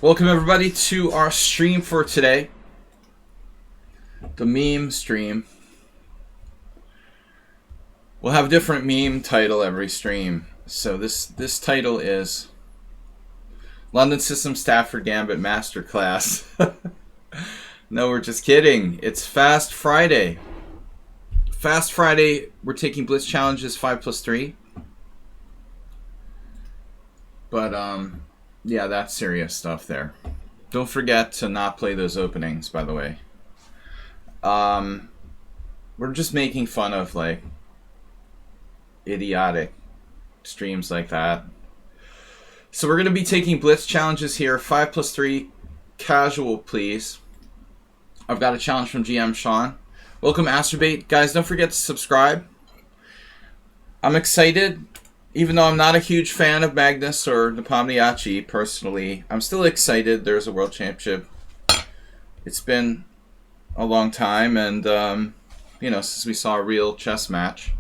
Welcome everybody to our stream for today. The meme stream. We'll have a different meme title every stream. So this title is London System Stafford Gambit Masterclass. No, we're just kidding. It's Fast Friday. Fast Friday, we're taking blitz challenges 5+3. But yeah, that's serious stuff there. Don't forget to not play those openings, by the way. We're just making fun of like idiotic streams like that. So we're gonna be taking blitz challenges here, 5+3 casual, please. I've got a challenge from GM Sean. Welcome, Masturbate. Guys, don't forget to subscribe. I'm excited. Even though I'm not a huge fan of Magnus or Nepomniachtchi personally, I'm still excited there's a world championship. It's been a long time, and you know, since we saw a real chess match.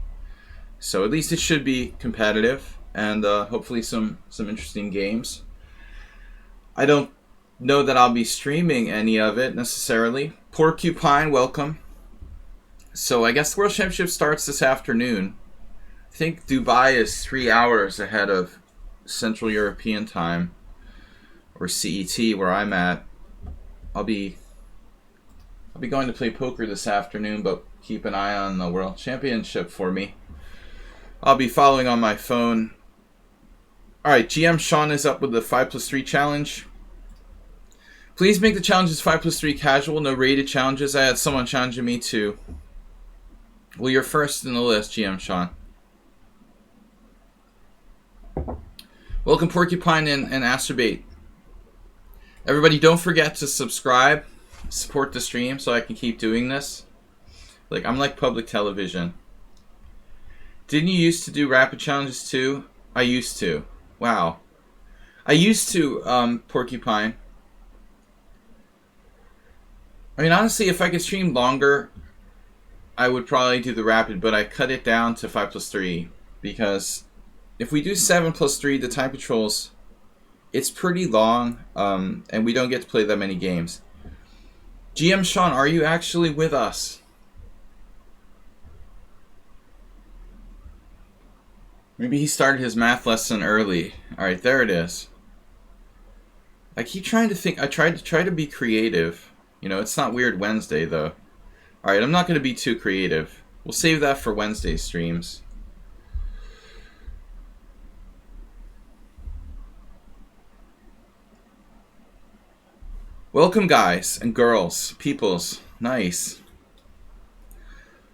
So at least it should be competitive, and hopefully some interesting games. I don't know that I'll be streaming any of it necessarily. Porcupine, welcome. So I guess the World Championship starts this afternoon. I think Dubai is 3 hours ahead of Central European time, or CET, where I'm at. I'll be going to play poker this afternoon, but keep an eye on the World Championship for me. I'll be following on my phone. Alright, GM Sean is up with the 5+3 challenge. Please make the challenges 5+3 casual, no rated challenges. I had someone challenging me to... Well, you're first in the list, GM Sean. Welcome, Porcupine and Astrobate. Everybody, don't forget to subscribe, support the stream so I can keep doing this. Like, I'm like public television. Didn't you used to do rapid challenges too? I used to. Wow. I used to, Porcupine. I mean, honestly, if I could stream longer, I would probably do the rapid, but I cut it down to 5+3 because if we do 7+3, the time controls, it's pretty long, and we don't get to play that many games. GM Sean, are you actually with us? Maybe he started his math lesson early. Alright, there it is. I keep trying to think. I try to be creative. You know, it's not Weird Wednesday, though. Alright, I'm not going to be too creative. We'll save that for Wednesday streams. Welcome, guys and girls, peoples. Nice.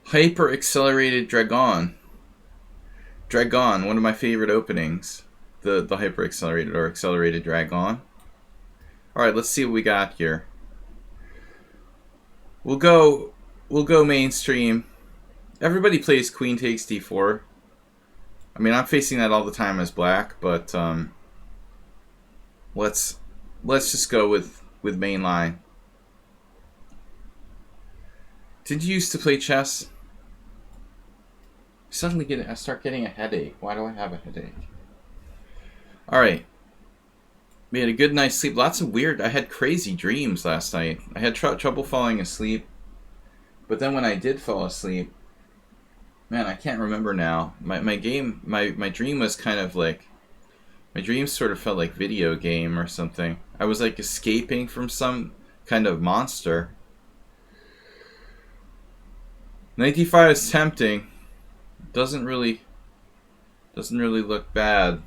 Hyper Accelerated Dragon. Dragon, one of my favorite openings. The Hyper Accelerated or Accelerated Dragon. Alright, let's see what we got here. We'll go mainstream. Everybody plays Queen takes D4. I mean, I'm facing that all the time as black, but let's just go with mainline. Did you used to play chess? Suddenly I start getting a headache. Why do I have a headache? Alright. We had a good night's sleep. Lots of weird... I had crazy dreams last night. I had trouble falling asleep. But then when I did fall asleep... Man, I can't remember now. My dream was kind of like... My dreams sort of felt like video game or something. I was like escaping from some kind of monster. 95 is tempting. Doesn't really look bad.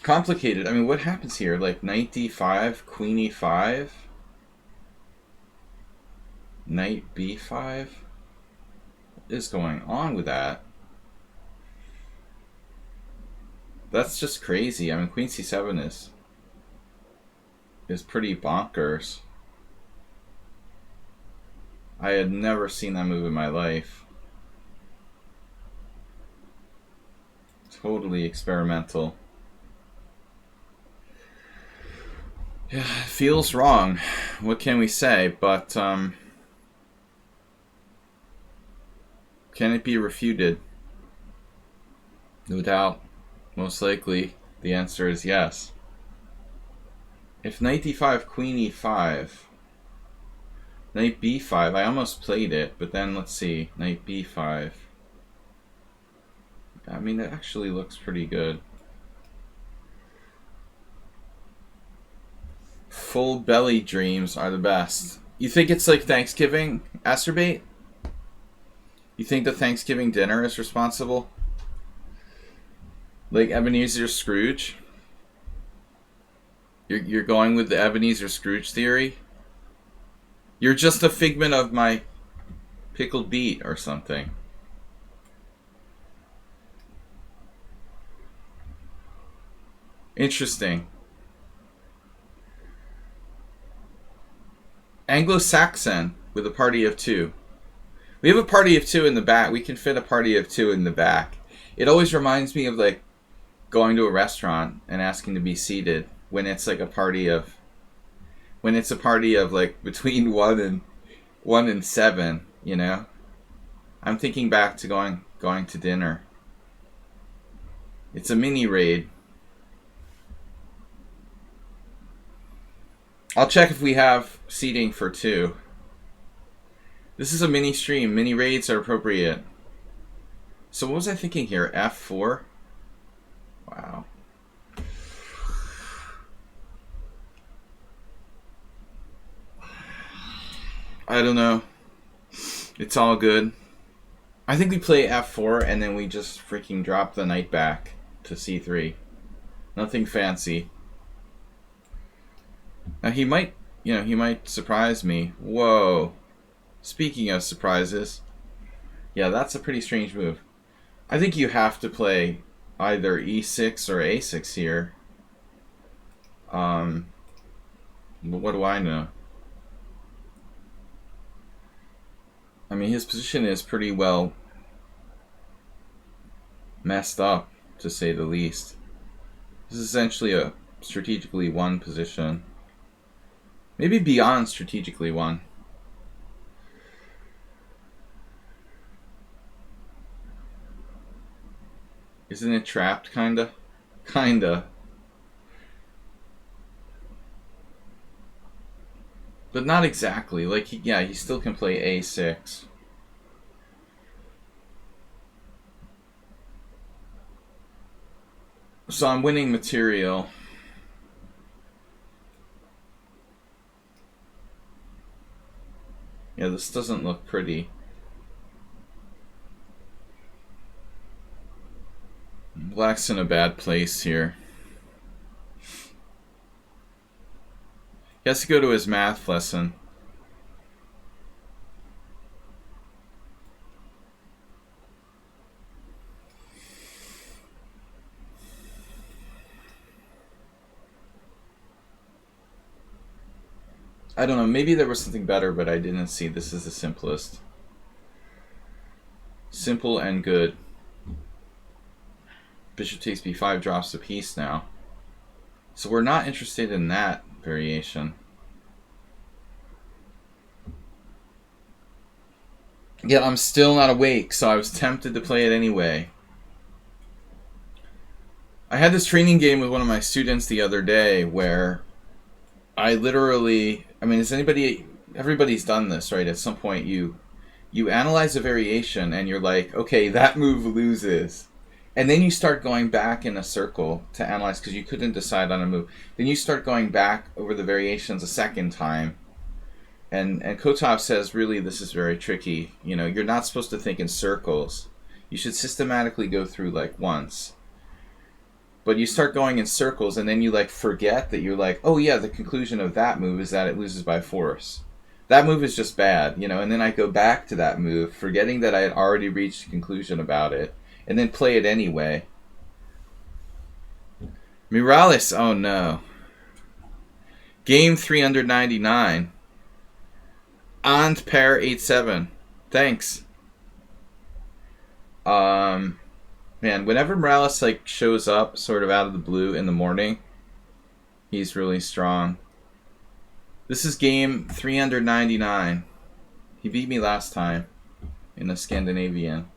Complicated. I mean, what happens here? Like knight d5, queen e5, knight b5. What is going on with that? That's just crazy. I mean, queen c7 is pretty bonkers. I had never seen that move in my life. Totally experimental. Yeah, it feels wrong. What can we say? But can it be refuted? No doubt. Most likely, the answer is yes. If knight d5, queen e5, knight b5, I almost played it, but then let's see, knight b5. I mean, it actually looks pretty good. Full belly dreams are the best. You think it's like Thanksgiving, Asterbait? You think the Thanksgiving dinner is responsible? Like Ebenezer Scrooge? You're going with the Ebenezer Scrooge theory? You're just a figment of my pickled beet or something. Interesting. Anglo-Saxon with a party of two. We have a party of two in the back. We can fit a party of two in the back. It always reminds me of like going to a restaurant and asking to be seated when it's like a party of like between 1 and 7, you know? I'm thinking back to going to dinner. It's a mini raid. I'll check if we have seating for 2. This is a mini stream. Mini raids are appropriate. So what was I thinking here? F4? Wow. I don't know. It's all good. I think we play F4 and then we just freaking drop the knight back to C3. Nothing fancy. Now he might surprise me. Whoa. Speaking of surprises. Yeah, that's a pretty strange move. I think you have to play either E6 or A6 here. But what do I know? I mean, his position is pretty well messed up, to say the least. This is essentially a strategically won position. Maybe beyond strategically won. Isn't it trapped, kinda? Kinda. But not exactly. Like, he still can play A6. So I'm winning material. Yeah, this doesn't look pretty. Black's in a bad place here. He has to go to his math lesson. I don't know, maybe there was something better, but I didn't see. This is the simplest. Simple and good. Bishop takes b5, drops a piece now. So we're not interested in that variation. Yet I'm still not awake, so I was tempted to play it anyway. I had this training game with one of my students the other day where I literally, I mean, everybody's done this, right? At some point you analyze a variation and you're like, okay, that move loses. And then you start going back in a circle to analyze because you couldn't decide on a move. Then you start going back over the variations a second time. And Kotov says, really, this is very tricky. You know, you're not supposed to think in circles. You should systematically go through like once. But you start going in circles and then you like forget that you're like, oh yeah, the conclusion of that move is that it loses by force. That move is just bad, you know, and then I go back to that move, forgetting that I had already reached a conclusion about it, and then play it anyway. Morales, oh no. Game 399. And pair 8-7. Thanks. Man, whenever Morales like shows up sort of out of the blue in the morning, he's really strong. This is game 399. He beat me last time in the Scandinavian.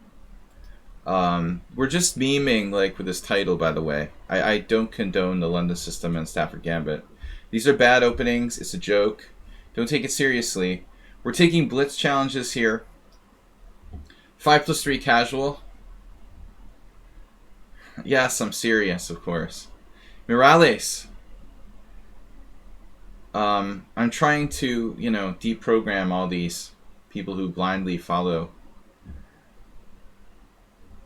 We're just memeing like with this title, by the way. I don't condone the London system and Stafford Gambit. These are bad openings. It's a joke. Don't take it seriously. We're taking blitz challenges here. 5+3 casual. Yes, I'm serious, of course. Morales. I'm trying to, deprogram all these people who blindly follow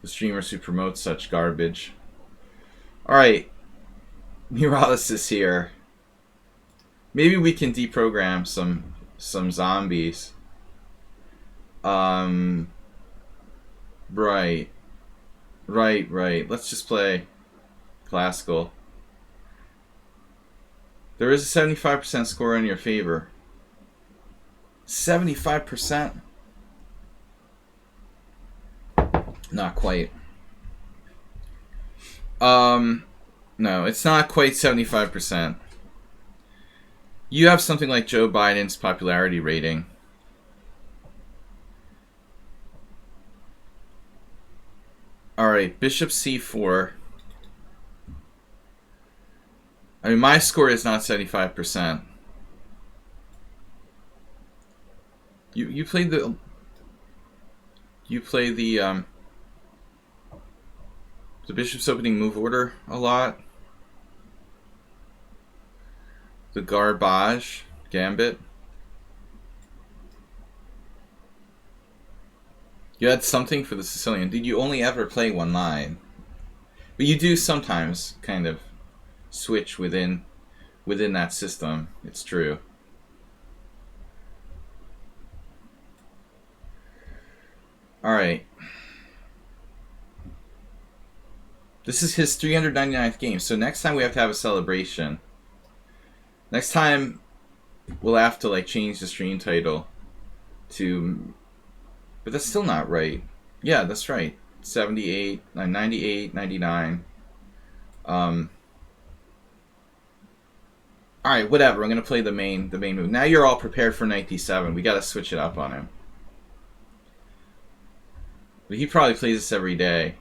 the streamers who promote such garbage. Alright. Morales is here. Maybe we can deprogram some zombies. Right. Let's just play classical. There is a 75% score in your favor. 75%? Not quite. No, it's not quite 75%. You have something like Joe Biden's popularity rating. Alright, bishop c4. I mean, my score is not 75%. You play the bishop's opening move order a lot. The garbage gambit. You had something for the Sicilian. Did you only ever play one line? But you do sometimes kind of switch within that system. It's true. Alright. This is his 399th game, so next time we have to have a celebration. Next time we'll have to change the stream title to... But that's still not right. Yeah, that's right. 78, 98, 99. Alright, whatever. I'm gonna play the main move. Now you're all prepared for knight d7. We gotta switch it up on him. But he probably plays this every day.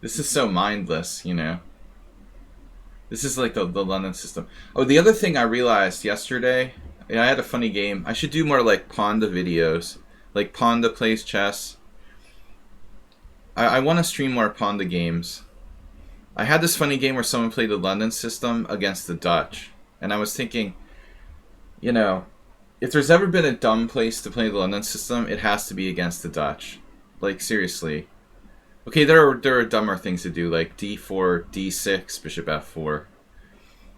This is so mindless, This is like the London system. Oh, the other thing I realized yesterday, I had a funny game. I should do more like Ponda videos. Like Ponda plays chess. I want to stream more Ponda games. I had this funny game where someone played the London system against the Dutch. And I was thinking, if there's ever been a dumb place to play the London system, it has to be against the Dutch. Like, seriously. Okay, there are dumber things to do, like d4, d6, bishop f4.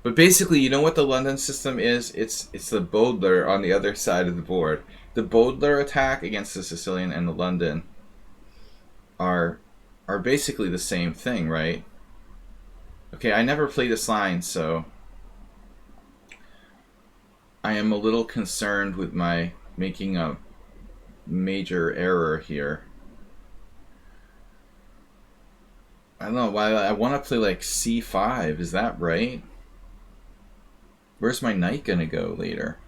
But basically, you know what the London system is? It's the Bodler on the other side of the board. The Bodler attack against the Sicilian and the London are basically the same thing, right? Okay, I never played this line, so I am a little concerned with my making a major error here. I don't know why I want to play like c5. Is that right? Where's my knight gonna go later?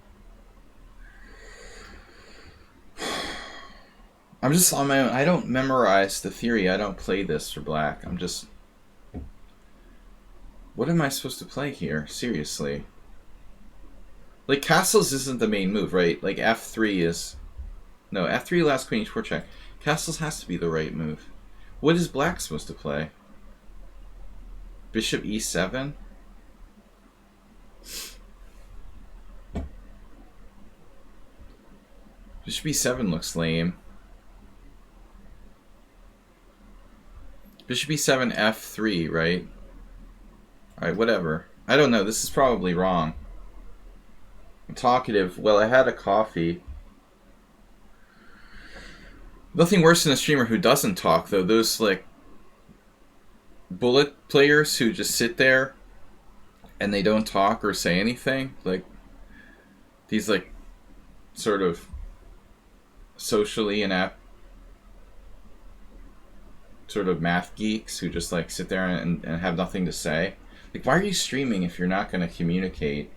I'm just on my own. I don't memorize the theory. I don't play this for black. I'm just... What am I supposed to play here? Seriously. Like, castles isn't the main move, right? Like, f3 is... No, f3 last queen e4 check. Castles has to be the right move. What is black supposed to play? Bishop e7? Bishop e7 looks lame. Bishop e7 f3, right? Alright, whatever. I don't know. This is probably wrong. I'm talkative. Well, I had a coffee. Nothing worse than a streamer who doesn't talk, though. Those, like, bullet players who just sit there and they don't talk or say anything. Like, these, like, sort of socially inept sort of math geeks who just, like, sit there and have nothing to say. Like, why are you streaming if you're not going to communicate?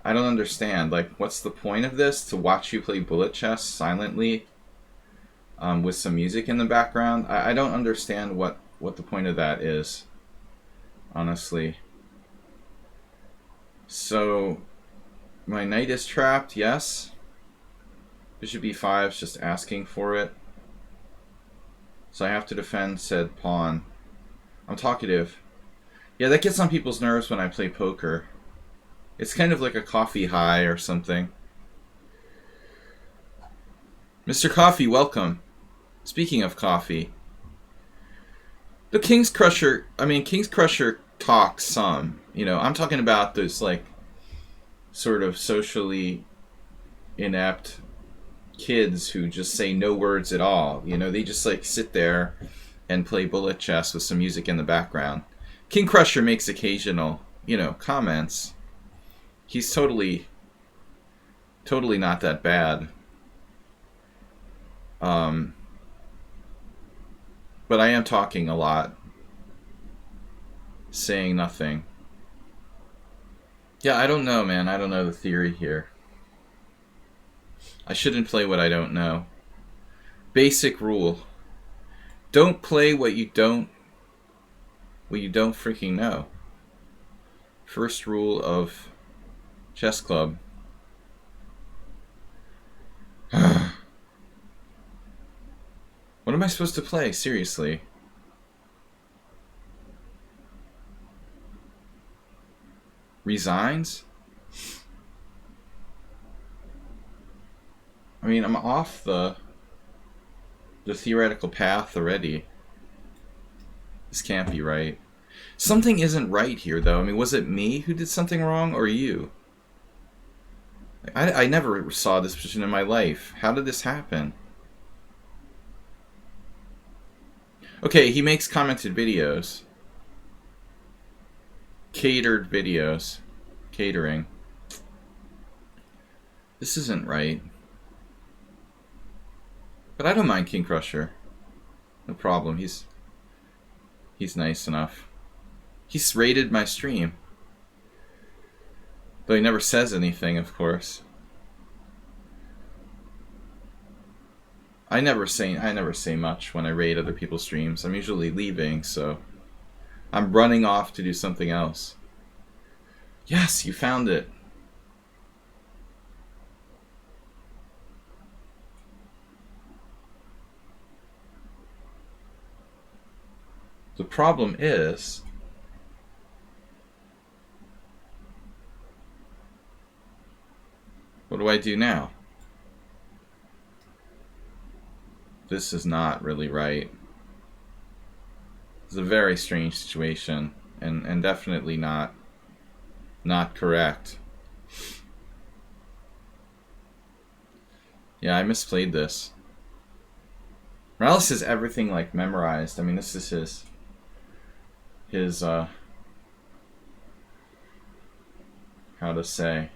I don't understand. Like, what's the point of this? To watch you play bullet chess silently, with some music in the background? I don't understand what the point of that is, honestly. So, my knight is trapped, yes. Bishop e5 is just asking for it. So I have to defend said pawn. I'm talkative. Yeah, that gets on people's nerves when I play poker. It's kind of like a coffee high or something. Mr. Coffee, welcome. Speaking of coffee. The King's Crusher, King's Crusher talks some. You know, I'm talking about those, like, sort of socially inept kids who just say no words at all. You know, they just, like, sit there and play bullet chess with some music in the background. King Crusher makes occasional, you know, comments. He's totally not that bad. But I am talking a lot, saying nothing. Yeah, I don't know, man. I don't know the theory here. I shouldn't play what I don't know. Basic rule. Don't play what you don't freaking know. First rule of chess club. What am I supposed to play? Seriously. Resigns? I mean, I'm off the theoretical path already. This can't be right. Something isn't right here, though. I mean, was it me who did something wrong, or you? I never saw this position in my life. How did this happen? Okay, he makes commented videos. Catered videos. Catering. This isn't right. But I don't mind King Crusher. No problem. He's nice enough. He's rated my stream. Though he never says anything, of course. I never say much when I raid other people's streams. I'm usually leaving, so I'm running off to do something else. Yes, you found it. The problem is, what do I do now? This is not really right. It's a very strange situation, and definitely not correct. Yeah, I misplayed this. Morales has everything, like, memorized. I mean, this is his how to say,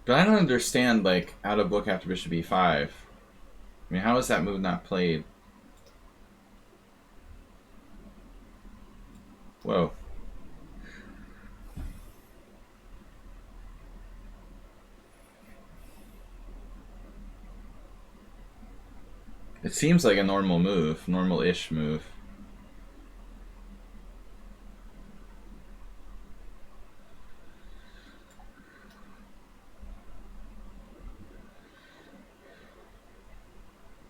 but I don't understand, like, out of book after bishop e5. I mean, how is that move not played? Whoa. It seems like a normal move, normal-ish move.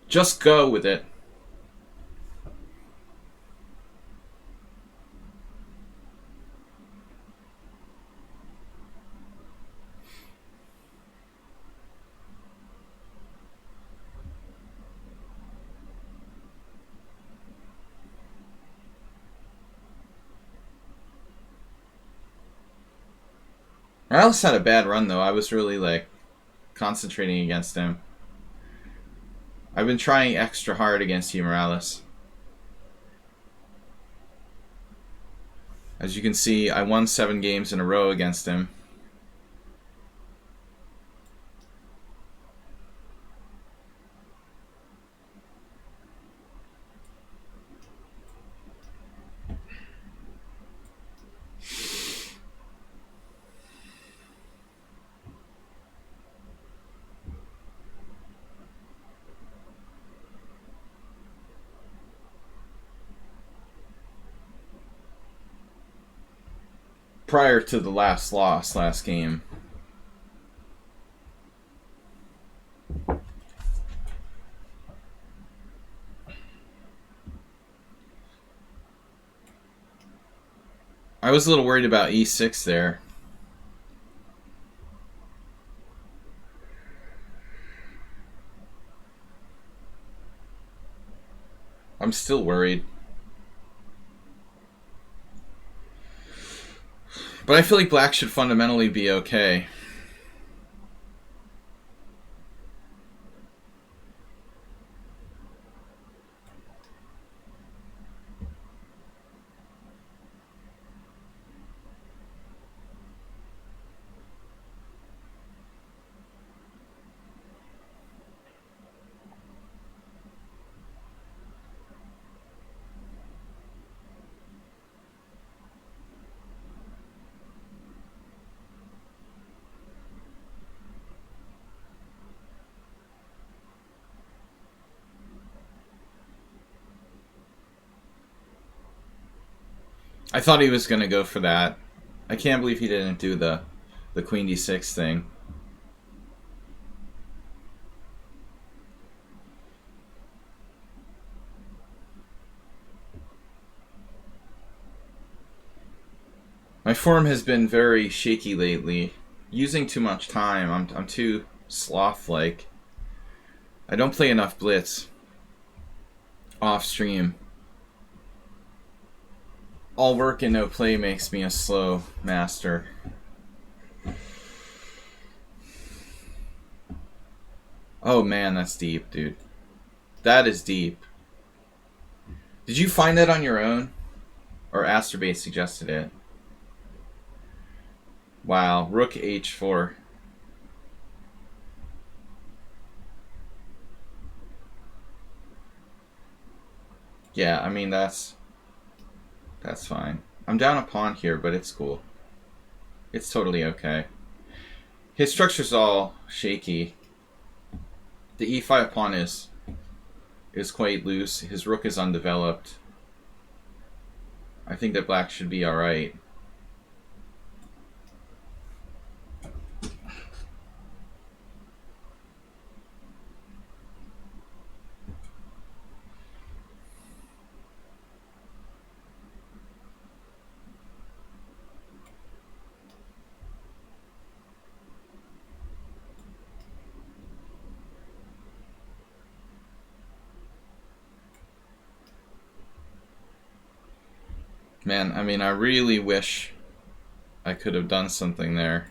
Just go with it. Morales had a bad run, though. I was really, like, concentrating against him. I've been trying extra hard against you, Morales. As you can see, I won 7 games in a row against him. Prior to the last loss, last game. I was a little worried about e6 there. I'm still worried. But I feel like black should fundamentally be okay. I thought he was going to go for that. I can't believe he didn't do the queen d6 thing. My form has been very shaky lately. Using too much time. I'm too sloth-like. I don't play enough blitz off stream. All work and no play makes me a slow master. Oh man, that's deep, dude. That is deep. Did you find that on your own? Or Asterbate suggested it? Wow, rook h4. Yeah, I mean, that's fine. I'm down a pawn here, but it's cool. It's totally okay. His structure's all shaky. The e5 pawn is quite loose. His rook is undeveloped. I think that black should be alright. Man, I mean, I really wish I could have done something there.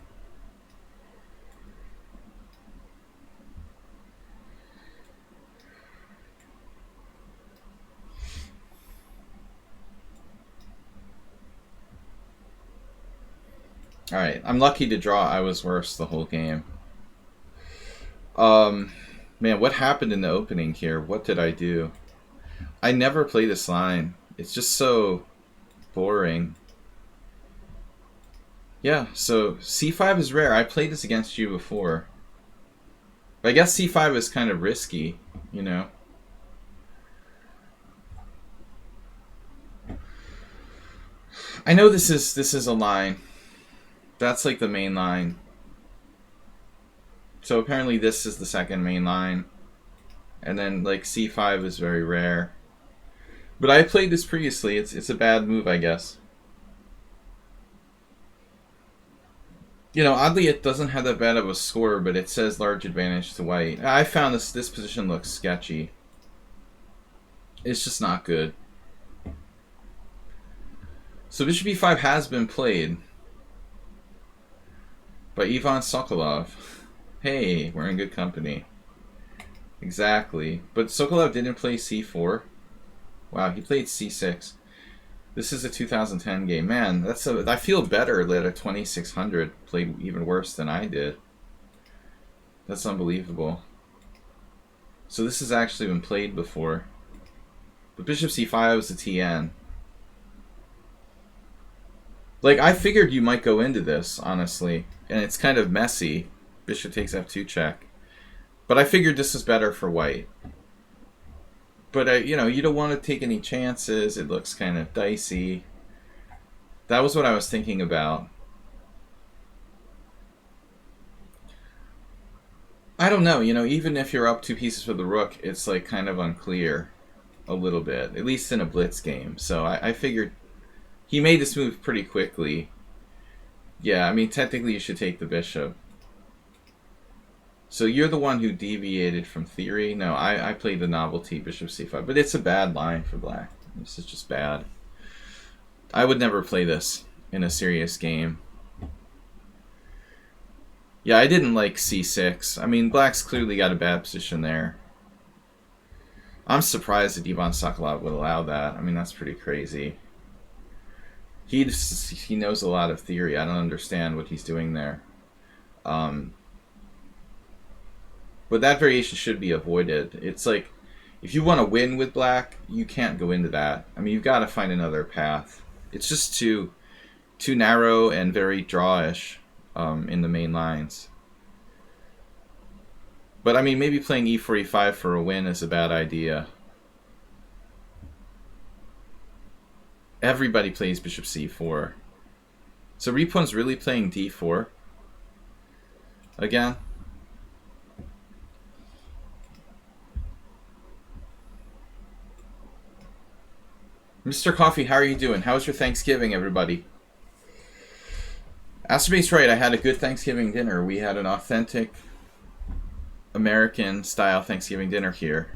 Alright, I'm lucky to draw. I was worse the whole game. Man, what happened in the opening here? What did I do? I never play this line. It's just so boring. Yeah, so c5 is rare. I played this against you before. But I guess c5 is kind of risky, you know? I know this is a line. That's like the main line. So apparently this is the second main line. And then like c5 is very rare. But I played this previously. It's a bad move, I guess. You know, oddly it doesn't have that bad of a score, but it says large advantage to white. I found this position looks sketchy. It's just not good. So bishop e5 has been played by Ivan Sokolov. Hey, we're in good company. Exactly. But Sokolov didn't play c4. Wow, he played c6. This is a 2010 game. Man, I feel better that a 2600 played even worse than I did. That's unbelievable. So this has actually been played before. But bishop c5 was a TN. Like, I figured you might go into this, honestly. And it's kind of messy. Bishop takes f2 check. But I figured this was better for white. But, you know, you don't want to take any chances. It looks kind of dicey. That was what I was thinking about. I don't know, you know, even if you're up 2 pieces with the rook, it's like kind of unclear a little bit. At least in a blitz game. So I figured he made this move pretty quickly. Yeah, I mean, technically you should take the bishop. So you're the one who deviated from theory. No, I played the novelty bishop c5, but it's a bad line for black. This is just bad. I would never play this in a serious game. Yeah, I didn't like c6. I mean, black's clearly got a bad position there. I'm surprised that Ivan Sokolov would allow that. I mean, that's pretty crazy. He knows a lot of theory. I don't understand what he's doing there. But that variation should be avoided. It's like, if you want to win with black, you can't go into that. I mean, you've got to find another path. It's just too narrow and very drawish in the main lines. But I mean, maybe playing e4, e5 for a win is a bad idea. Everybody plays bishop c4. So Repun's really playing d4 again. Mr. Coffee, how are you doing? How was your Thanksgiving, everybody? Asterbate's right. I had a good Thanksgiving dinner. We had an authentic American-style Thanksgiving dinner here.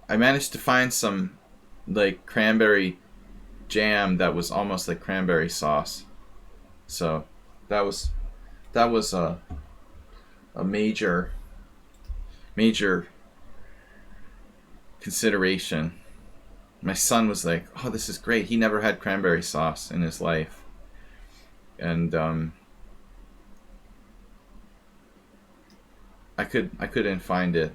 I managed to find some, like, cranberry jam that was almost like cranberry sauce. So that was a major consideration. My son was like, "Oh, this is great." He never had cranberry sauce in his life. And I couldn't find it.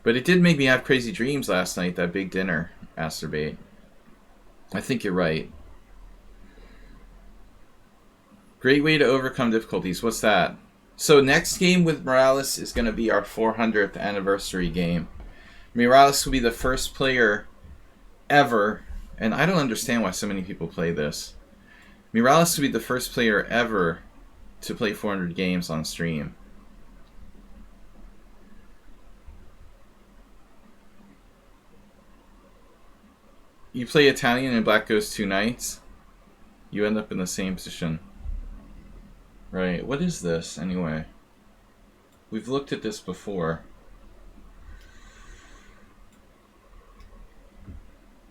But it did make me have crazy dreams last night, that big dinner, Asterbate. I think you're right. Great way to overcome difficulties. What's that? So next game with Morales is going to be our 400th anniversary game. Morales will be the first player ever, and I don't understand why so many people play this. Morales will be the first player ever to play 400 games on stream. You play Italian and black goes 2 knights, you end up in the same position. Right, what is this anyway? We've looked at this before.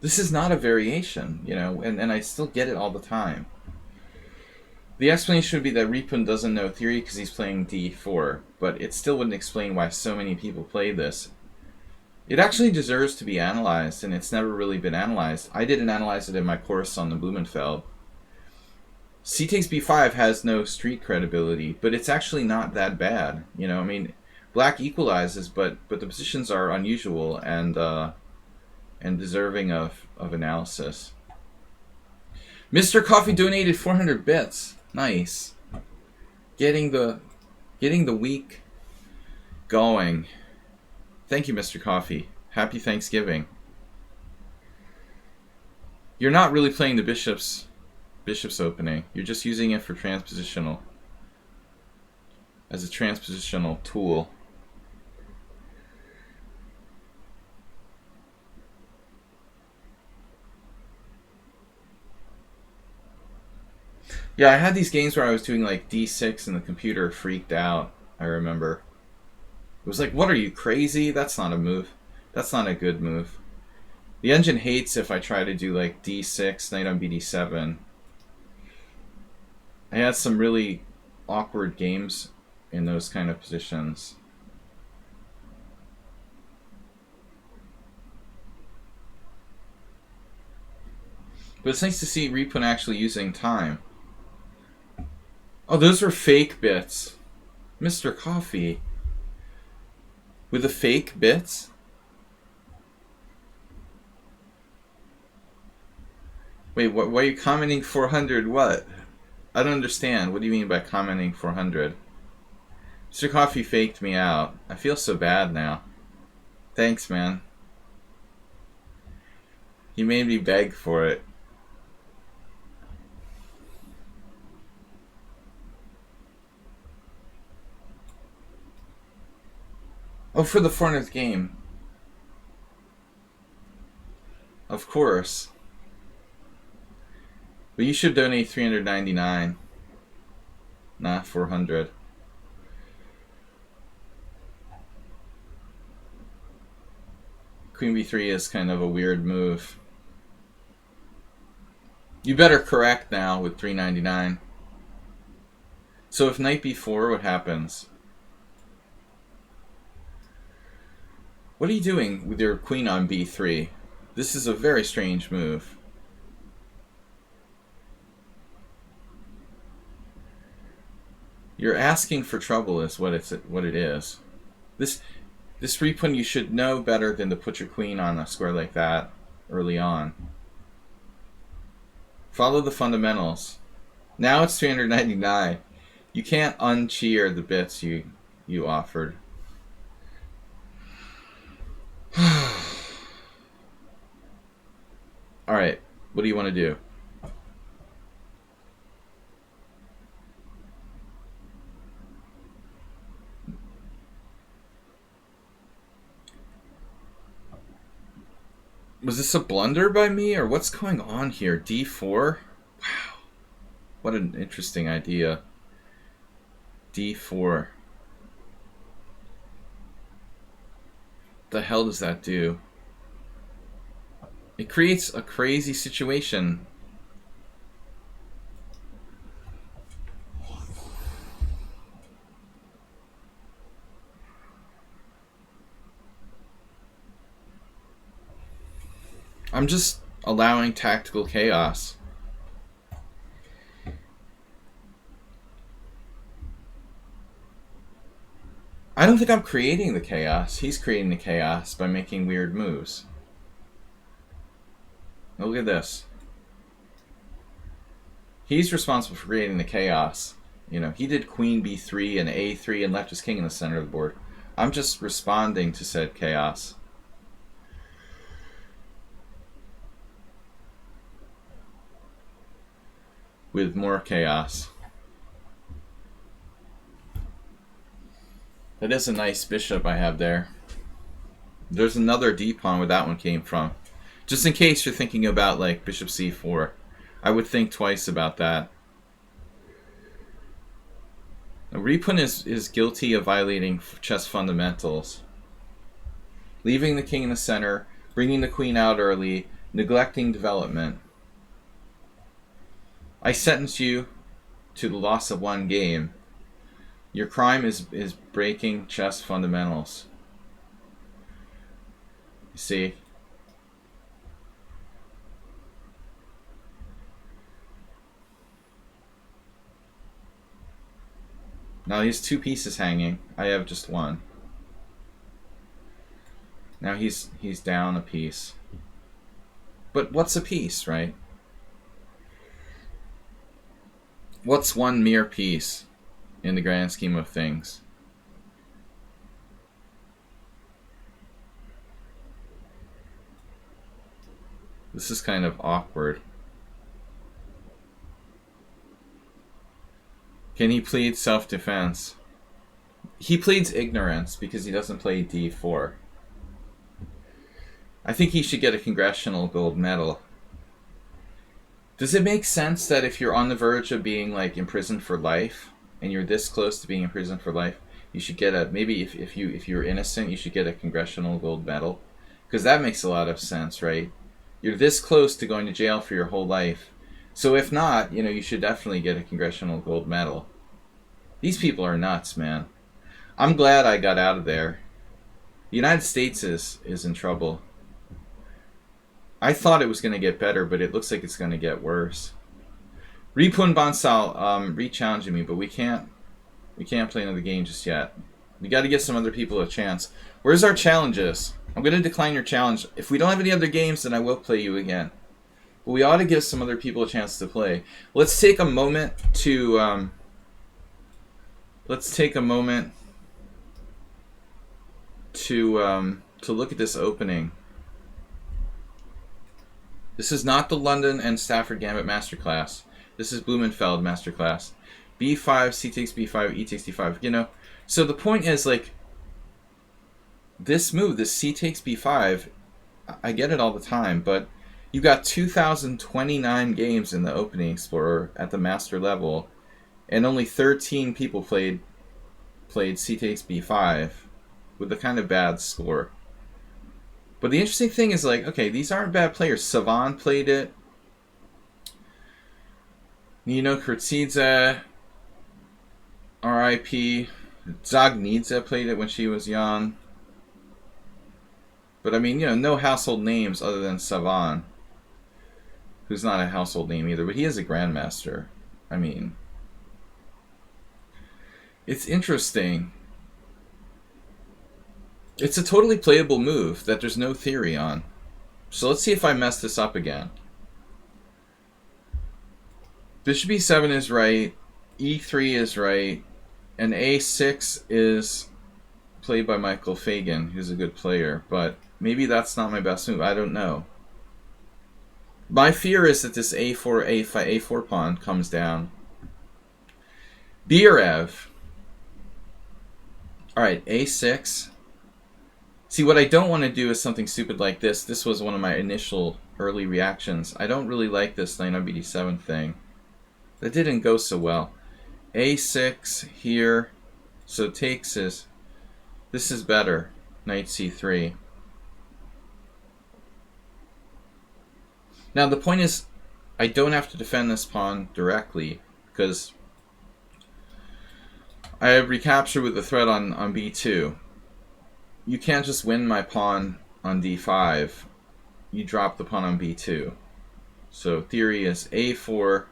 This is not a variation, you know, and I still get it all the time. The explanation would be that Ripun doesn't know theory because he's playing d4, but it still wouldn't explain why so many people play this. It actually deserves to be analyzed, and it's never really been analyzed. I didn't analyze it in my course on the Blumenfeld. C takes b5 has no street credibility, but it's actually not that bad. You know, I mean, black equalizes, but the positions are unusual and deserving of analysis. Mr. Coffee donated 400 bits. Nice. Getting the week going. Thank you, Mr. Coffee. Happy Thanksgiving. You're not really playing the bishop's opening. You're just using it for transpositional. As a transpositional tool. Yeah, I had these games where I was doing like d6 and the computer freaked out, I remember. It was like, what are you, crazy? That's not a move. That's not a good move. The engine hates if I try to do like d6, knight on bd7. I had some really awkward games in those kind of positions. But it's nice to see Repun actually using time. Oh, those were fake bits. Mr. Coffee. With the fake bits? Wait, why are you commenting 400 what? I don't understand. What do you mean by commenting 400? Mr. Coffee faked me out. I feel so bad now. Thanks, man. He made me beg for it. Oh, for the 400th game. Of course. But you should donate $399. Not 400. Queen b3 is kind of a weird move. You better correct now with $399. So if knight b4, what happens? What are you doing with your queen on b3? This is a very strange move. You're asking for trouble is what it is. This Repun, you should know better than to put your queen on a square like that early on. Follow the fundamentals. Now it's $399. You can't uncheer the bits you offered. Alright, what do you want to do? Was this a blunder by me, or what's going on here? D4? Wow. What an interesting idea. D4. The hell does that do? It creates a crazy situation. I'm just allowing tactical chaos. I don't think I'm creating the chaos. He's creating the chaos by making weird moves. Look at this. He's responsible for creating the chaos. You know, he did queen b3 and a3 and left his king in the center of the board. I'm just responding to said chaos. With more chaos. That is a nice bishop I have there. There's another d-pawn where that one came from. Just in case you're thinking about like bishop c4. I would think twice about that. Now, Repun is guilty of violating chess fundamentals. Leaving the king in the center, bringing the queen out early, neglecting development. I sentence you to the loss of one game. Your crime is breaking chess fundamentals. You see? Now he has two pieces hanging. I have just one. Now he's down a piece. But what's a piece, right? What's one mere piece in the grand scheme of things? This is kind of awkward. Can he plead self-defense? He pleads ignorance because he doesn't play d4. I think he should get a congressional gold medal. Does it make sense that if you're on the verge of being like imprisoned for life, and you're this close to being imprisoned for life, you should get a, maybe if you're innocent, you should get a congressional gold medal? Because that makes a lot of sense, right? You're this close to going to jail for your whole life. So if not, you know, you should definitely get a congressional gold medal. These people are nuts, man. I'm glad I got out of there. The United States is in trouble. I thought it was going to get better, but it looks like it's going to get worse. Ripun Bansal re-challenging me, but we can't play another game just yet. We got to give some other people a chance. Where's our challenges? I'm going to decline your challenge. If we don't have any other games, then I will play you again. But we ought to give some other people a chance to play. Let's take a moment to to look at this opening. This is not the London and Stafford Gambit Masterclass. This is Blumenfeld Masterclass. B5, C takes B5, E takes D5. You know, so the point is, like, this move, this C takes B5, I get it all the time, but you got 2,029 games in the Opening Explorer at the master level, and only 13 people played C takes B5 with a kind of bad score. But the interesting thing is, like, okay, these aren't bad players. Savan played it. Nino Kurtzidze, R.I.P. Zagnidze played it when she was young. But, I mean, you know, no household names other than Savan, who's not a household name either, but he is a grandmaster. I mean, it's interesting. It's a totally playable move that there's no theory on. So let's see if I mess this up again. Bishop e7 is right, e3 is right, and a6 is played by Michael Fagan, who's a good player, but maybe that's not my best move. I don't know. My fear is that this a4, a5, a4 pawn comes down. Birev. Alright, a6. See, what I don't want to do is something stupid like this. This was one of my initial early reactions. I don't really like this knight on bd7 thing. That didn't go so well. a6 here. So takes is... This is better. Knight c3. Now the point is, I don't have to defend this pawn directly, because I have recapture with the threat on b2. You can't just win my pawn on d5. You drop the pawn on b2. So theory is a4.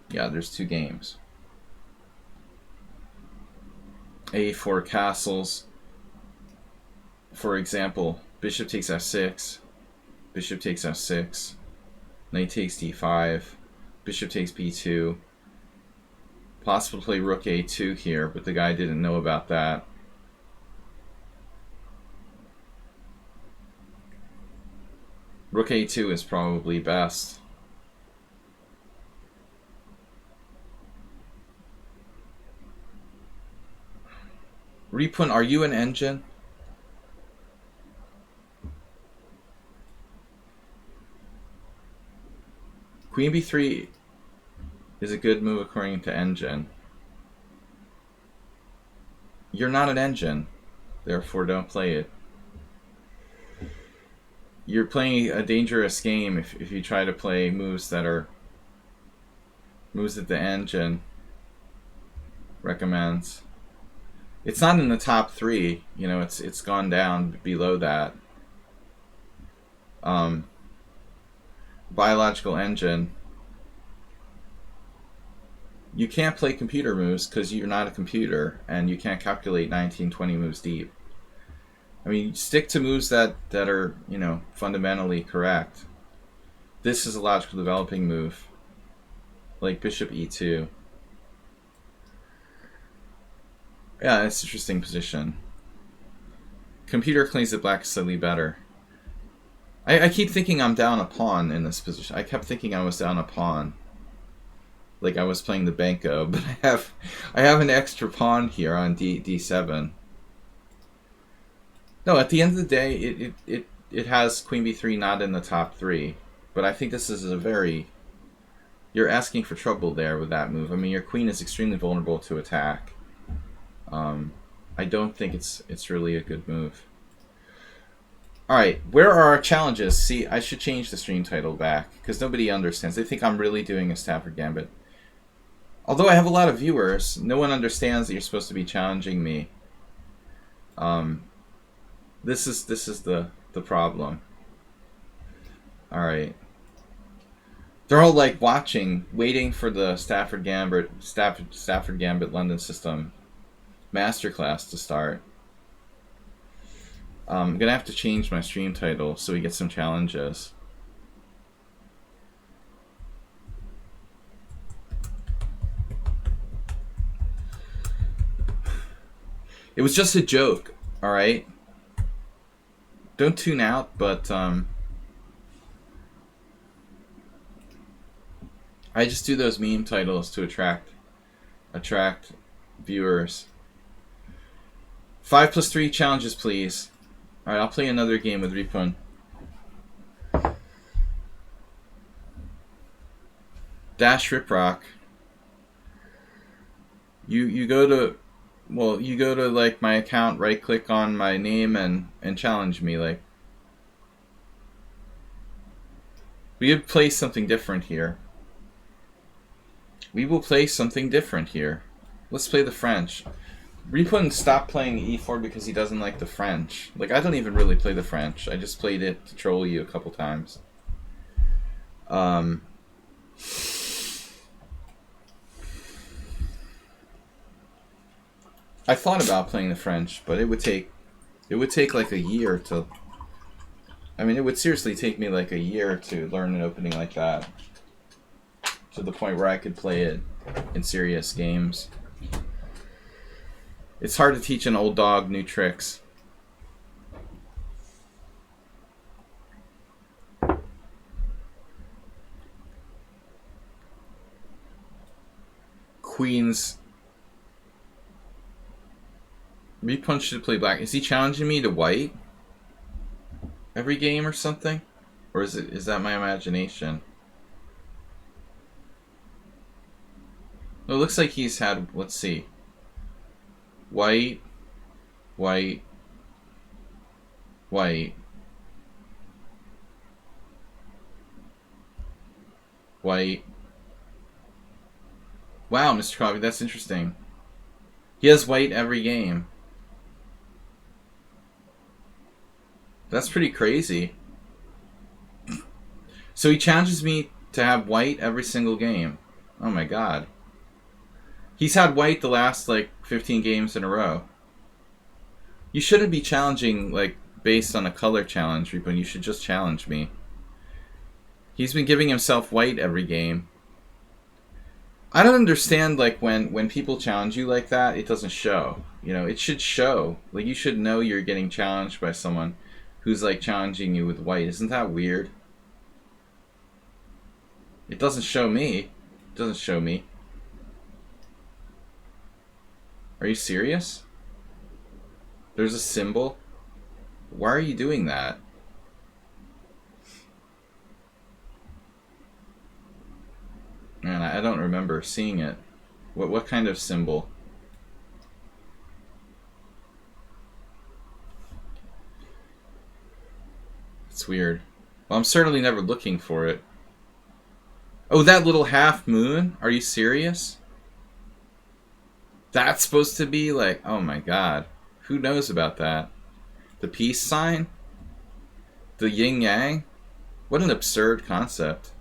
Yeah, there's two games. a4 castles. For example, bishop takes f6. Bishop takes f6. Knight takes d5. Bishop takes b2. Possible to play rook a2 here, but the guy didn't know about that. Rook a2 is probably best. Ripun, are you an engine? Queen b3 is a good move according to engine. You're not an engine, therefore don't play it. You're playing a dangerous game if you try to play moves that are moves that the engine recommends. It's not in the top 3, you know, it's gone down below that. Biological engine. You can't play computer moves because you're not a computer, and you can't calculate 19, 20 moves deep. I mean, stick to moves that are, you know, fundamentally correct. This is a logical developing move, like bishop e2. Yeah, it's an interesting position. Computer claims that black is slightly better. I keep thinking I'm down a pawn in this position. I kept thinking I was down a pawn, like I was playing the Benko, but I have an extra pawn here on d7. No, at the end of the day, it has queen b3 not in the top 3, but I think this is a very... You're asking for trouble there with that move. I mean, your queen is extremely vulnerable to attack. I don't think it's really a good move. Alright, where are our challenges? See, I should change the stream title back, because nobody understands. They think I'm really doing a Stafford Gambit. Although I have a lot of viewers, no one understands that you're supposed to be challenging me. This is the problem. Alright. They're all like watching, waiting for the Stafford Gambit London System masterclass to start. I'm gonna have to change my stream title so we get some challenges. It was just a joke, alright? Don't tune out, but I just do those meme titles to attract viewers. 5+3 challenges, please. Alright, I'll play another game with Ripun. Dash Riprock. You go to, well, you go to like my account, right click on my name and challenge me. Like, we could play something different here. We will play something different here. Let's play the French. Ripun stopped playing e4 because he doesn't like the French. Like, I don't even really play the French. I just played it to troll you a couple times. I thought about playing the French, but it would take like a year to. I mean, it would seriously take me like a year to learn an opening like that, to the point where I could play it in serious games. It's hard to teach an old dog new tricks. Queens. Ripun should play black. Is he challenging me to white every game or something? Or is that my imagination? It looks like he's had, let's see. White, white, white, white. Wow, Mr. Coffee, that's interesting. He has white every game. That's pretty crazy. So he challenges me to have white every single game. Oh my god. He's had white the last, like, 15 games in a row. You shouldn't be challenging, like, based on a color challenge, Ripun. You should just challenge me. He's been giving himself white every game. I don't understand, like, when people challenge you like that, it doesn't show. You know, it should show. Like, you should know you're getting challenged by someone who's, like, challenging you with white. Isn't that weird? It doesn't show me. It doesn't show me. Are you serious? There's a symbol? Why are you doing that? Man, I don't remember seeing it. What kind of symbol? It's weird. Well, I'm certainly never looking for it. Oh, that little half moon? Are you serious? That's supposed to be like, oh my god. Who knows about that? The peace sign? The yin yang? What an absurd concept.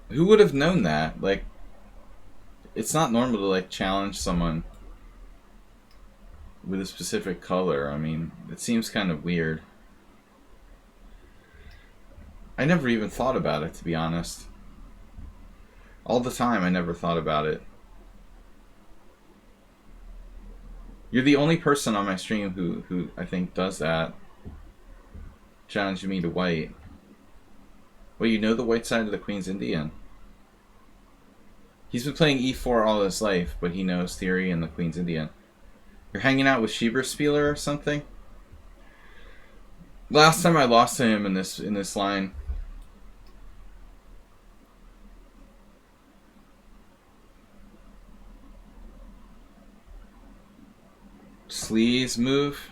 Who would have known that? Like, it's not normal to, like, challenge someone with a specific color. I mean, it seems kind of weird. I never even thought about it, to be honest. All the time, I never thought about it. You're the only person on my stream who I think does that. Challenging me to white. Well, you know the white side of the Queen's Indian. He's been playing e4 all his life, but he knows theory and the Queen's Indian. You're hanging out with Schieberspieler or something? Last time I lost to him in this line. Sleaze move.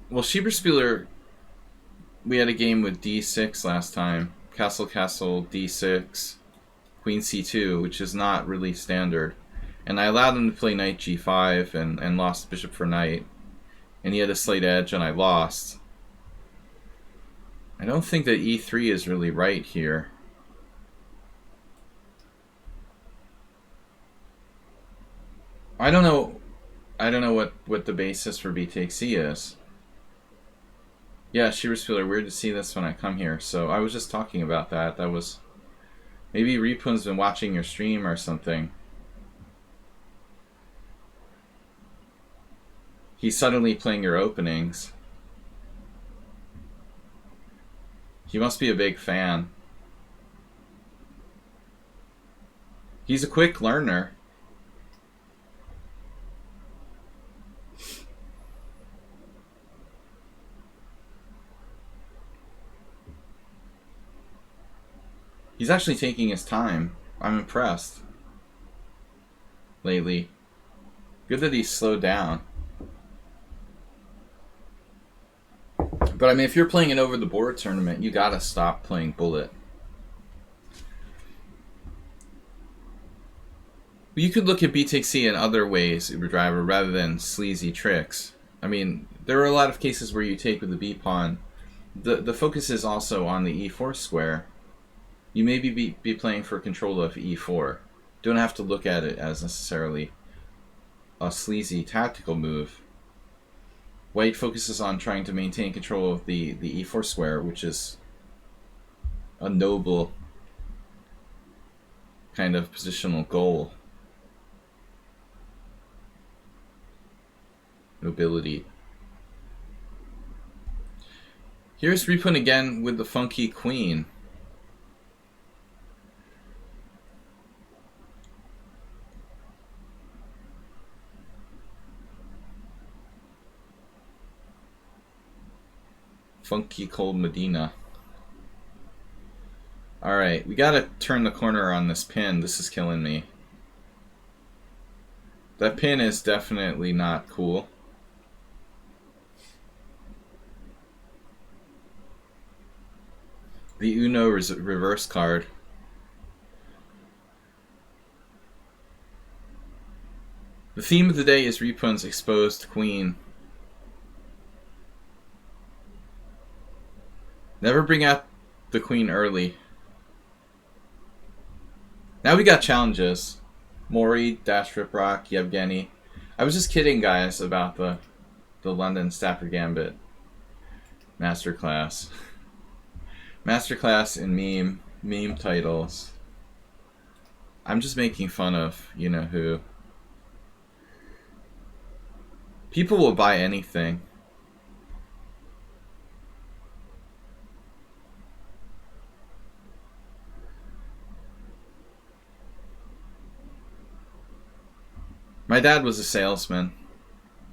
Well, Schieberspieler, we had a game with d6 last time. Castle, castle, d6, queen c2, which is not really standard. And I allowed him to play knight g5 and lost bishop for knight. and he had a slight edge and I lost. I don't think that e3 is really right here. I don't know what the basis for b takes c is. Yeah, Schieberspieler, weird to see this when I come here. So I was just talking about that. That was... Maybe Repun's been watching your stream or something. He's suddenly playing your openings. He must be a big fan. He's a quick learner. He's actually taking his time. I'm impressed. Lately. Good that he's slowed down. But I mean, if you're playing an over-the-board tournament, you gotta stop playing bullet. You could look at b takes c in other ways, Uber Driver, rather than sleazy tricks. I mean, there are a lot of cases where you take with the b pawn. The focus is also on the e4 square. You may be playing for control of e4. Don't have to look at it as necessarily a sleazy tactical move. White focuses on trying to maintain control of the e4 square, which is a noble kind of positional goal. Nobility. Here's Repun again with the funky queen. Funky cold Medina. Alright, we gotta turn the corner on this pin. This is killing me. That pin is definitely not cool. The Uno reverse card. The theme of the day is Repun's exposed queen. Never bring out the queen early. Now we got challenges. Maury, Dash Riprock, Yevgeny. I was just kidding, guys, about the London Stafford Gambit masterclass. Masterclass in meme titles. I'm just making fun of you-know-who. People will buy anything. My dad was a salesman,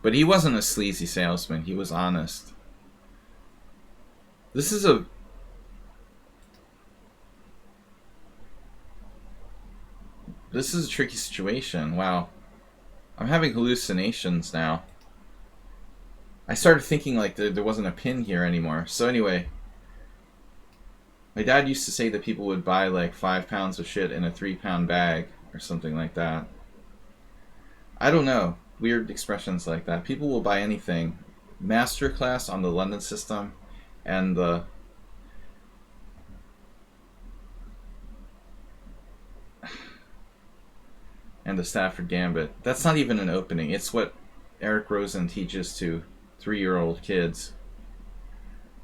but he wasn't a sleazy salesman. He was honest. This is a tricky situation. Wow. I'm having hallucinations now. I started thinking like there wasn't a pin here anymore. So anyway, my dad used to say that people would buy like 5 pounds of shit in a 3-pound bag or something like that. I don't know. Weird expressions like that. People will buy anything. Masterclass on the London system and the Stafford Gambit. That's not even an opening. It's what Eric Rosen teaches to 3-year-old kids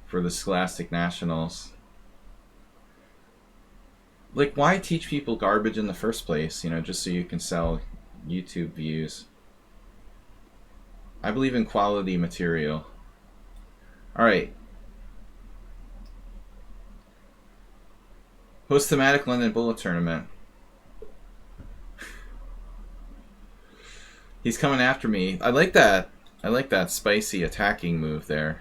for the Scholastic Nationals. Like, why teach people garbage in the first place? Just so you can sell YouTube views. I believe in quality material. Alright. Host thematic London Bullet Tournament. He's coming after me. I like that. I like that spicy attacking move there.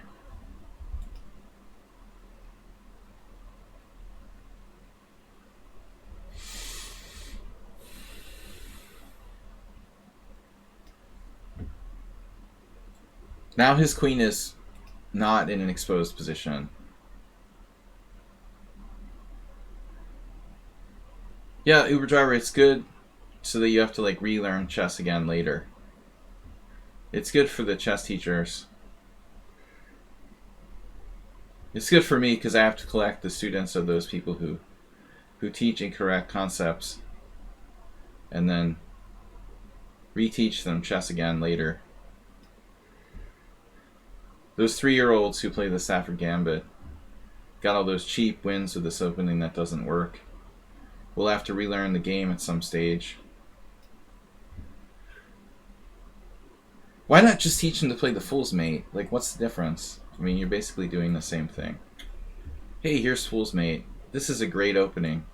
Now his queen is not in an exposed position. Yeah, Uber Driver, it's good so that you have to like relearn chess again later. It's good for the chess teachers. It's good for me because I have to collect the students of those people who teach incorrect concepts and then reteach them chess again later. Those 3-year-olds who play the Stafford Gambit got all those cheap wins with this opening that doesn't work. We'll have to relearn the game at some stage. Why not just teach them to play the Fool's Mate? Like, what's the difference? I mean, you're basically doing the same thing. Hey, here's Fool's Mate. This is a great opening.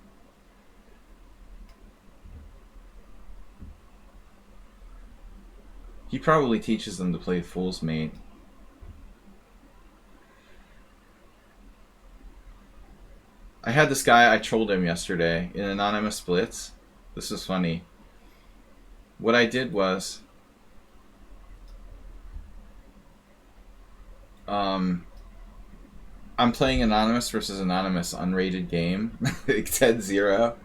He probably teaches them to play Fool's Mate. I had this guy, I trolled him yesterday in Anonymous Blitz. This was funny. What I did was, I'm playing Anonymous versus Anonymous unrated game, 10-0.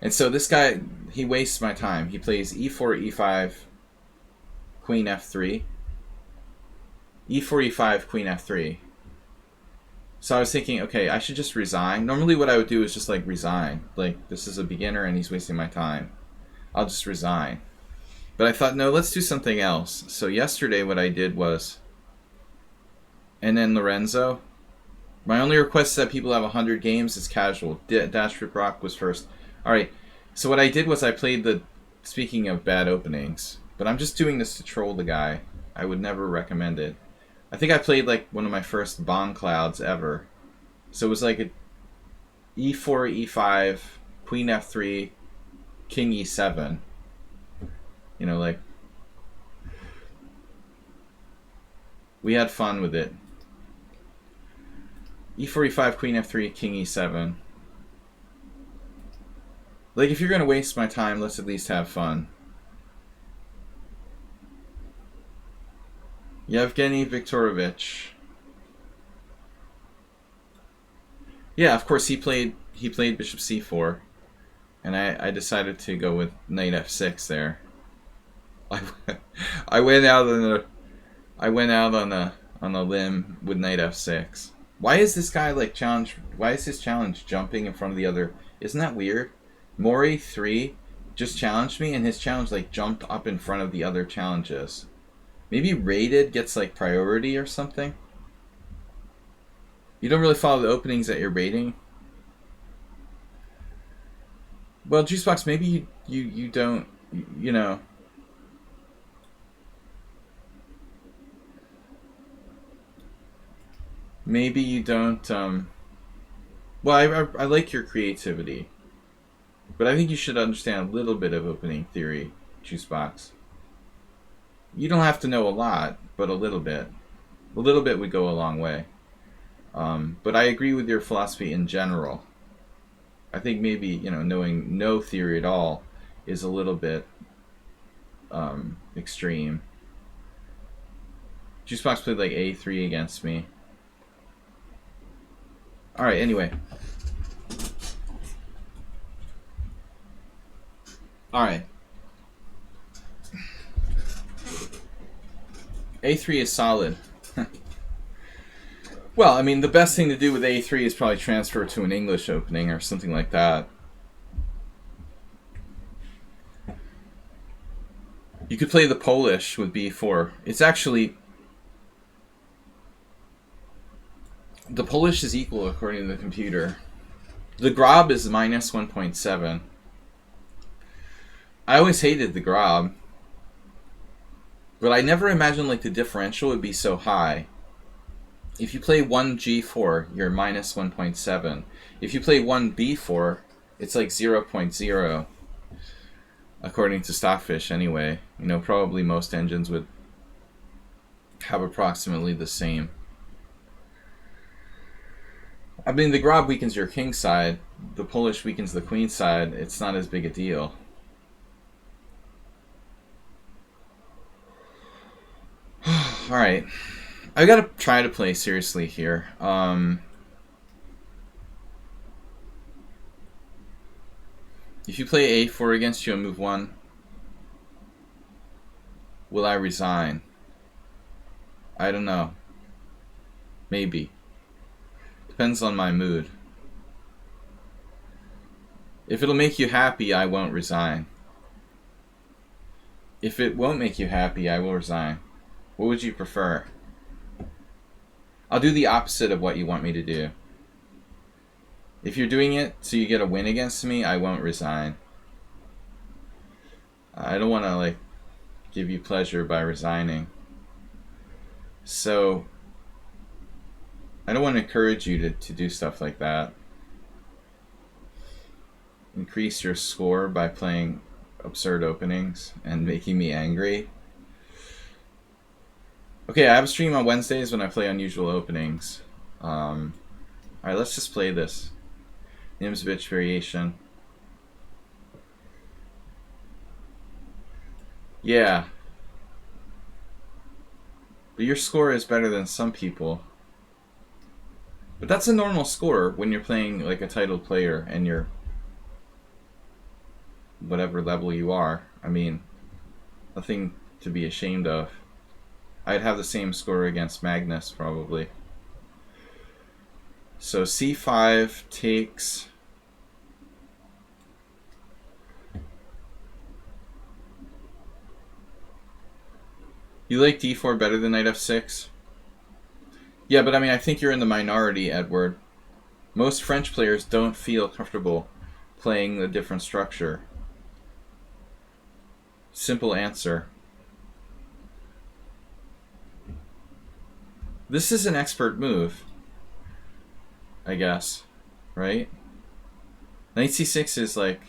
And so this guy, he wastes my time. He plays e4, e5, queen f3. e4, e5, queen f3. So I was thinking, okay, I should just resign. Normally what I would do is just like resign. Like, this is a beginner and he's wasting my time. I'll just resign. But I thought, no, let's do something else. So yesterday what I did was, and then Lorenzo. My only request is that people have 100 games. It's casual. Dash Rip Rock was first. Alright, so what I did was I played the, speaking of bad openings, but I'm just doing this to troll the guy. I would never recommend it. I think I played like one of my first bomb clouds ever. So it was like a e4, e5, queen f3, king e7. You know, like, we had fun with it. e4, e5, queen f3, king e7. Like, if you're going to waste my time, let's at least have fun. Yevgeny Viktorovich. Yeah, of course he played bishop c4, and I decided to go with knight f6 there. I went out on a limb with knight f6. Why is this guy like challenge? Why is his challenge jumping in front of the other? Isn't that weird? Mori 3 just challenged me, and his challenge like jumped up in front of the other challenges. Maybe rated gets like priority or something. You don't really follow the openings that you're rating. Well, Juicebox, maybe you don't, you know. Maybe you don't. Well, I like your creativity, but I think you should understand a little bit of opening theory, Juicebox. You don't have to know a lot, but a little bit. A little bit would go a long way. But I agree with your philosophy in general. I think maybe, you know, knowing no theory at all is a little bit extreme. Juicebox played like a3 against me. Alright, anyway. Alright. A3 is solid. Well, I mean, the best thing to do with A3 is probably transfer to an English opening or something like that. You could play the Polish with B4. It's actually... The Polish is equal according to the computer. The Grob is minus 1.7. I always hated the Grob. But I never imagined like the differential would be so high. If you play 1 G4, you're minus 1.7. If you play 1 B4, it's like 0.0. According to Stockfish anyway. You know, probably most engines would have approximately the same. I mean, the Grob weakens your king side. The Polish weakens the queen side. It's not as big a deal. Alright. I gotta try to play seriously here. If you play A4 against you on move 1, will I resign? I don't know. Maybe. Depends on my mood. If it'll make you happy, I won't resign. If it won't make you happy, I will resign. What would you prefer? I'll do the opposite of what you want me to do. If you're doing it so you get a win against me, I won't resign. I don't want to, like, give you pleasure by resigning. So, I don't want to encourage you to do stuff like that. Increase your score by playing absurd openings and making me angry. Okay, I have a stream on Wednesdays when I play unusual openings. Alright, let's just play this. Nimzovich variation. Yeah. But your score is better than some people. But that's a normal score when you're playing like a titled player and you're whatever level you are. I mean, nothing to be ashamed of. I'd have the same score against Magnus probably. So c5 takes... You like d4 better than knight f6? Yeah, but I mean, I think you're in the minority, Edward. Most French players don't feel comfortable playing the different structure. Simple answer. This is an expert move, I guess, right? Knight c6 is like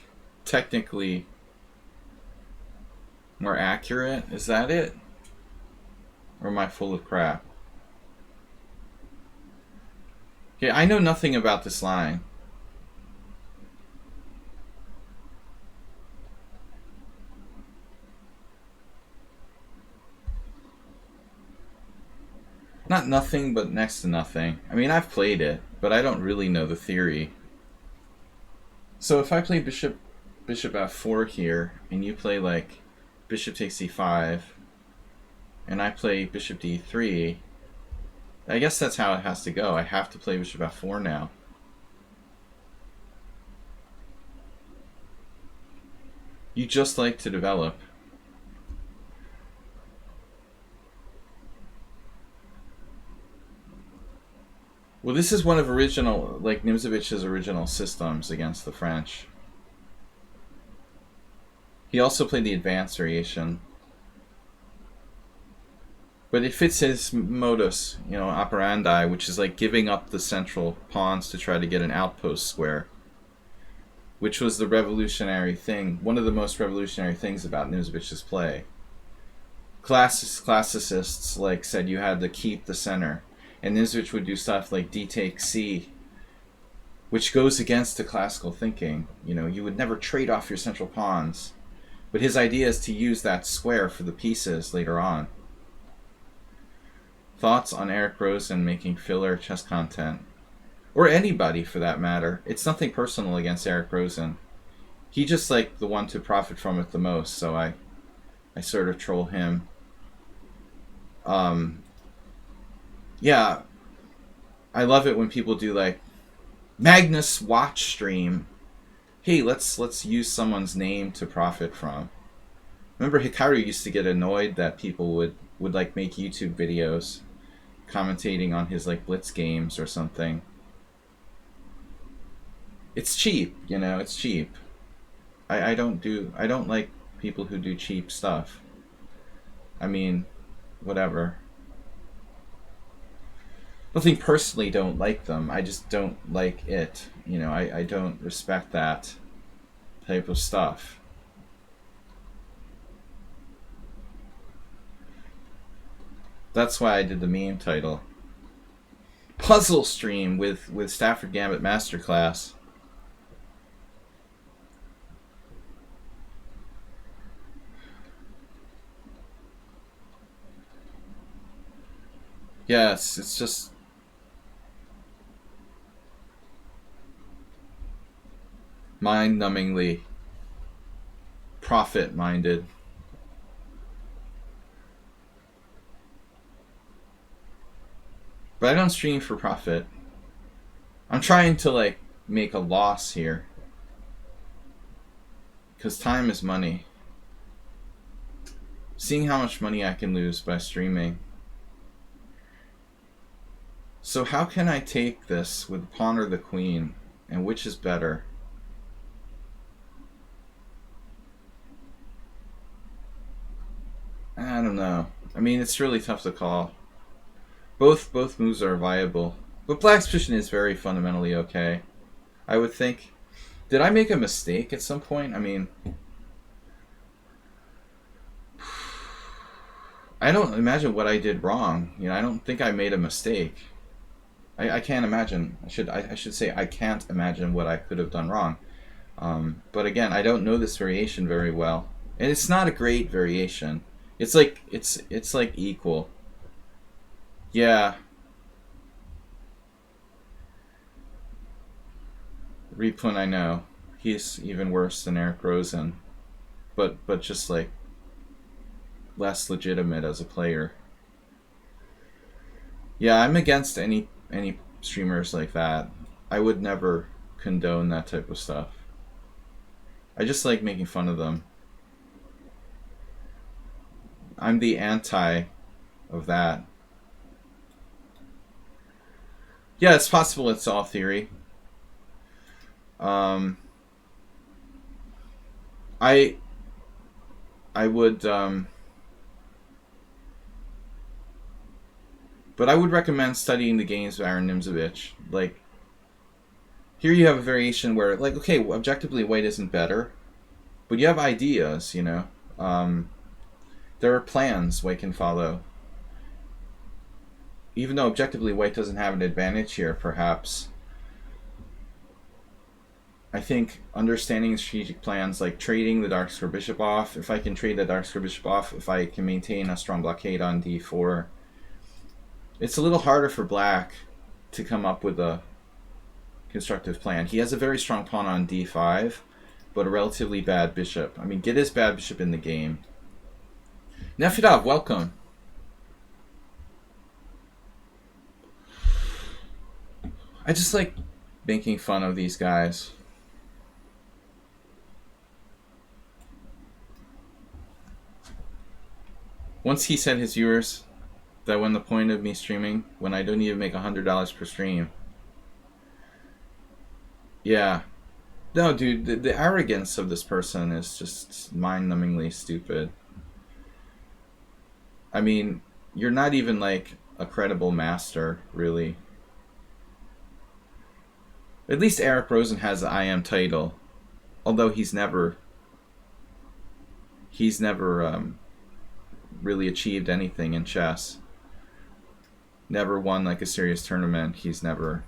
technically more accurate. Is that it? Or am I full of crap? Okay, I know nothing about this line. Not nothing, but next to nothing. I mean, I've played it, but I don't really know the theory. So if I play bishop f4 here, and you play like bishop takes c5, and I play bishop d3, I guess that's how it has to go. I have to play bishop f4 now. You just like to develop. Well, this is one of Nimzovich's original systems against the French. He also played the advanced variation. But it fits his modus, operandi, which is like giving up the central pawns to try to get an outpost square. Which was the revolutionary thing, one of the most revolutionary things about Nimzovich's play. Classicists said you had to keep the center. And Nimzovich would do stuff like d takes c, which goes against the classical thinking. You would never trade off your central pawns. But his idea is to use that square for the pieces later on. Thoughts on Eric Rosen making filler chess content? Or anybody, for that matter. It's nothing personal against Eric Rosen. He just the one to profit from it the most, so I sort of troll him. Yeah, I love it when people do Magnus watch stream. Hey, let's use someone's name to profit from. Remember Hikaru used to get annoyed that people would make YouTube videos commentating on his blitz games or something. It's cheap, it's cheap. I don't like people who do cheap stuff. I mean, whatever. Nothing personally don't like them. I just don't like it. I don't respect that type of stuff. That's why I did the meme title. Puzzle stream with Stafford Gambit Masterclass. Yes, it's just mind-numbingly profit-minded. But I don't stream for profit. I'm trying to, like, make a loss here. Because time is money. Seeing how much money I can lose by streaming. So how can I take this with the pawn or the queen? And which is better? I don't know. I mean, it's really tough to call. Both moves are viable. But black's position is very fundamentally okay, I would think. Did I make a mistake at some point? I mean, I don't imagine what I did wrong. You know, I don't think I made a mistake. I can't imagine. I should say I can't imagine what I could have done wrong. But again, I don't know this variation very well, and it's not a great variation. It's like equal. Yeah. Replin, I know. He's even worse than Eric Rosen. But just like less legitimate as a player. Yeah, I'm against any streamers like that. I would never condone that type of stuff. I just like making fun of them. I'm the anti of that. Yeah, it's possible it's all theory. I would, but I would recommend studying the games of Aaron Nimzovich. Like, here you have a variation where, like, okay, objectively white isn't better, but you have ideas, you know. There are plans white can follow. Even though objectively white doesn't have an advantage here, perhaps, I think understanding strategic plans like trading the dark square bishop off, if I can trade the dark square bishop off, if I can maintain a strong blockade on d4, it's a little harder for black to come up with a constructive plan. He has a very strong pawn on d5, but a relatively bad bishop. I mean, get his bad bishop in the game. Nefidov, welcome. I just like making fun of these guys. Once he said his viewers that when the point of me streaming, when I don't even make $100 per stream. Yeah. No, dude, the arrogance of this person is just mind-numbingly stupid. I mean, you're not even like a credible master, really. At least Eric Rosen has the IM title, although he's never really achieved anything in chess. Never won like a serious tournament. He's never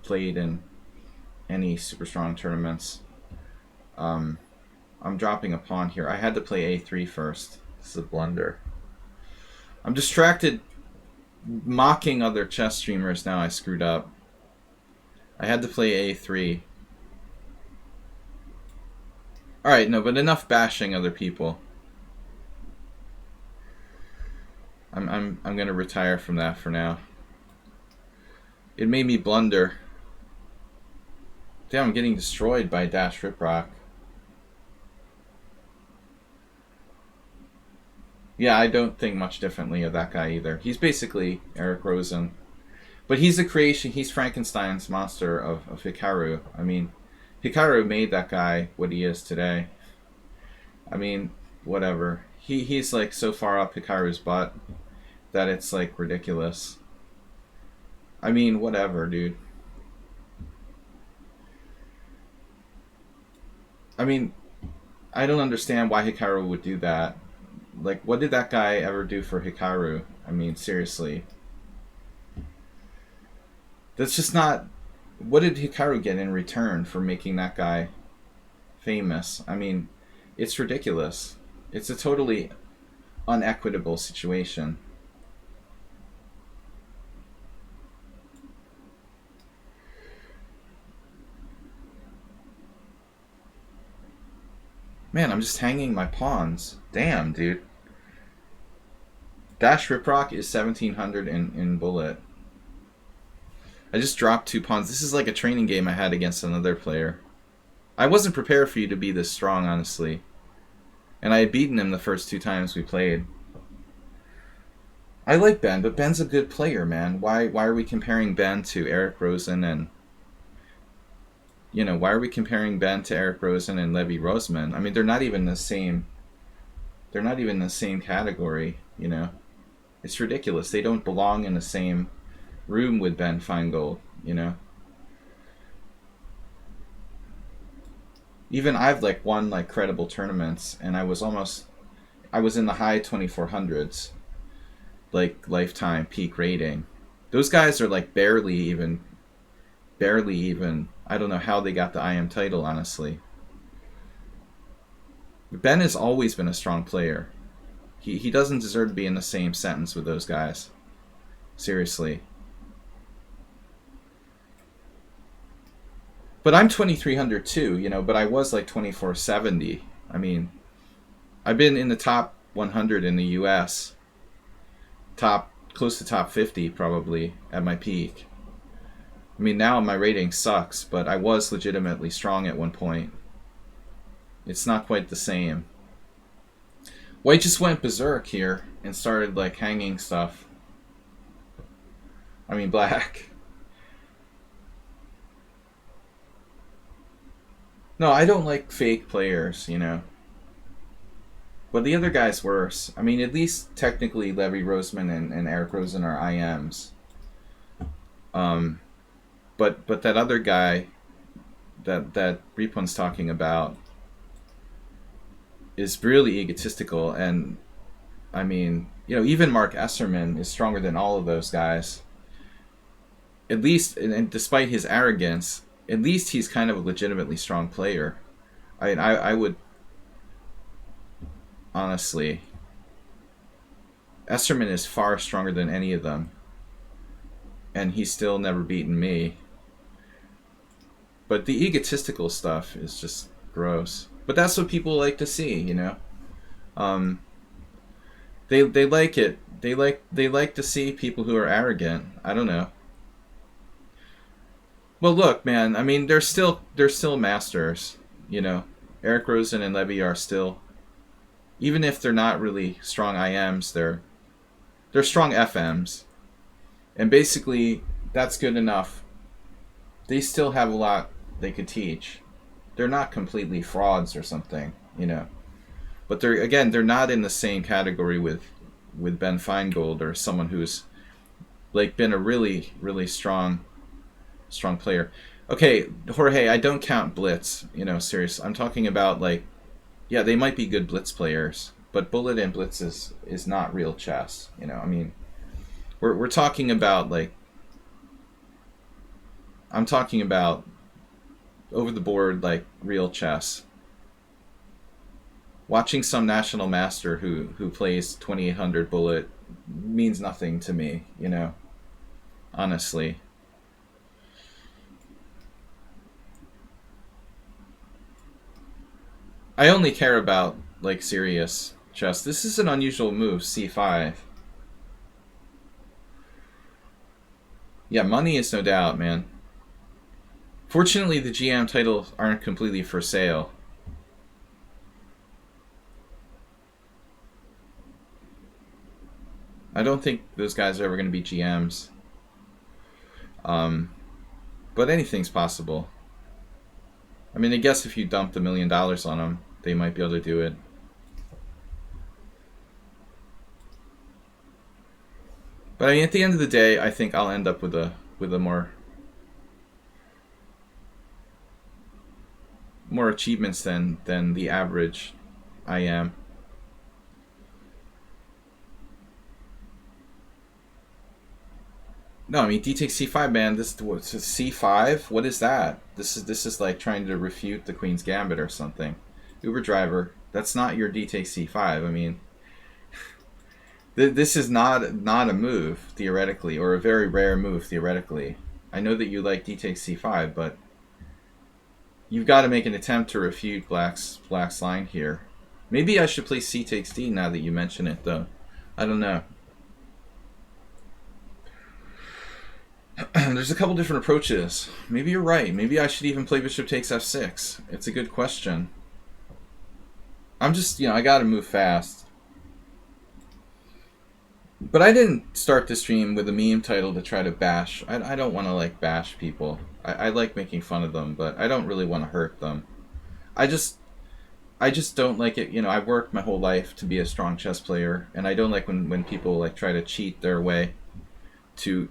played in any super strong tournaments. I'm dropping a pawn here. I had to play a3 first. This is a blunder. I'm distracted mocking other chess streamers now. I screwed up. I had to play a3. Alright, no, but enough bashing other people. I'm gonna retire from that for now. It made me blunder. Damn, I'm getting destroyed by Dash Riprock. Yeah, I don't think much differently of that guy either. He's basically Eric Rosen. But he's a creation, he's Frankenstein's monster of Hikaru. I mean, Hikaru made that guy what he is today. I mean, whatever. He's like so far up Hikaru's butt that it's like ridiculous. I mean, whatever, dude. I mean, I don't understand why Hikaru would do that. Like, what did that guy ever do for Hikaru? I mean, seriously. That's just not... What did Hikaru get in return for making that guy famous? I mean, it's ridiculous. It's a totally unequitable situation. Man, I'm just hanging my pawns. Damn, dude. Dash Riprock is 1700 in bullet. I just dropped 2 pawns. This is like a training game I had against another player. I wasn't prepared for you to be this strong, honestly. And I had beaten him the first 2 times we played. I like Ben, but Ben's a good player, man. Why are we comparing Ben to Eric Rosen and... You know, why are we comparing Ben to Eric Rosen and Levy Roseman? I mean, they're not even the same... They're not even in the same category, you know? It's ridiculous. They don't belong in the same room with Ben Feingold, you know? Even I've like won like credible tournaments, and I was in the high 2400s, like lifetime peak rating. Those guys are like barely even. I don't know how they got the IM title, honestly. Ben has always been a strong player. He doesn't deserve to be in the same sentence with those guys. Seriously. But I'm 2300 too, you know, but I was like 2470. I mean, I've been in the top 100 in the US. Close to top 50 probably at my peak. I mean, now my rating sucks, but I was legitimately strong at one point. It's not quite the same. White just went berserk here and started like hanging stuff. I mean, black. No, I don't like fake players, you know. But the other guy's worse. I mean, at least technically Levy Roseman and Eric Rosen are IMs. But that other guy that Repun's talking about is really egotistical, and I mean, you know, even Mark Esserman is stronger than all of those guys. At least, and despite his arrogance, at least he's kind of a legitimately strong player. I would honestly, Esserman is far stronger than any of them, and he's still never beaten me. But the egotistical stuff is just gross. But that's what people like to see, you know. They like it. They like to see people who are arrogant. I don't know. Well, look, man. I mean, they're still masters, you know. Eric Rosen and Levy are still, even if they're not really strong IMs, they're strong FMs, and basically that's good enough. They still have a lot they could teach. They're not completely frauds or something, you know. But they're not in the same category with Ben Feingold or someone who's like been a really, really strong player. Okay, Jorge, I don't count blitz, you know, serious. I'm talking about like, yeah, they might be good blitz players, but bullet and blitz is not real chess, you know. I mean, we're talking about like, I'm talking about over the board, like real chess. Watching some national master who plays 2800 bullet means nothing to me, you know, honestly. I only care about like serious chess. This is an unusual move, c5. Yeah, money is no doubt, man. Fortunately, the GM titles aren't completely for sale. I don't think those guys are ever going to be GMs. But anything's possible. I mean, I guess if you dumped $1 million on them, they might be able to do it. But I mean, at the end of the day, I think I'll end up with a more achievements than the average IM. No, I mean, D takes c5, man. This c5. What is that? This is like trying to refute the Queen's Gambit or something. Uber driver. That's not your D takes c5. I mean, this is not a move theoretically, or a very rare move theoretically. I know that you like D takes c5, but you've got to make an attempt to refute Black's line here. Maybe I should play C takes D now that you mention it, though. I don't know. There's a couple different approaches. Maybe you're right. Maybe I should even play bishop takes f6. It's a good question. I'm just, I gotta move fast. But I didn't start the stream with a meme title to try to bash. I don't want to, like, bash people. I like making fun of them, but I don't really want to hurt them. I just don't like it. I've worked my whole life to be a strong chess player, and I don't like when people, like, try to cheat their way to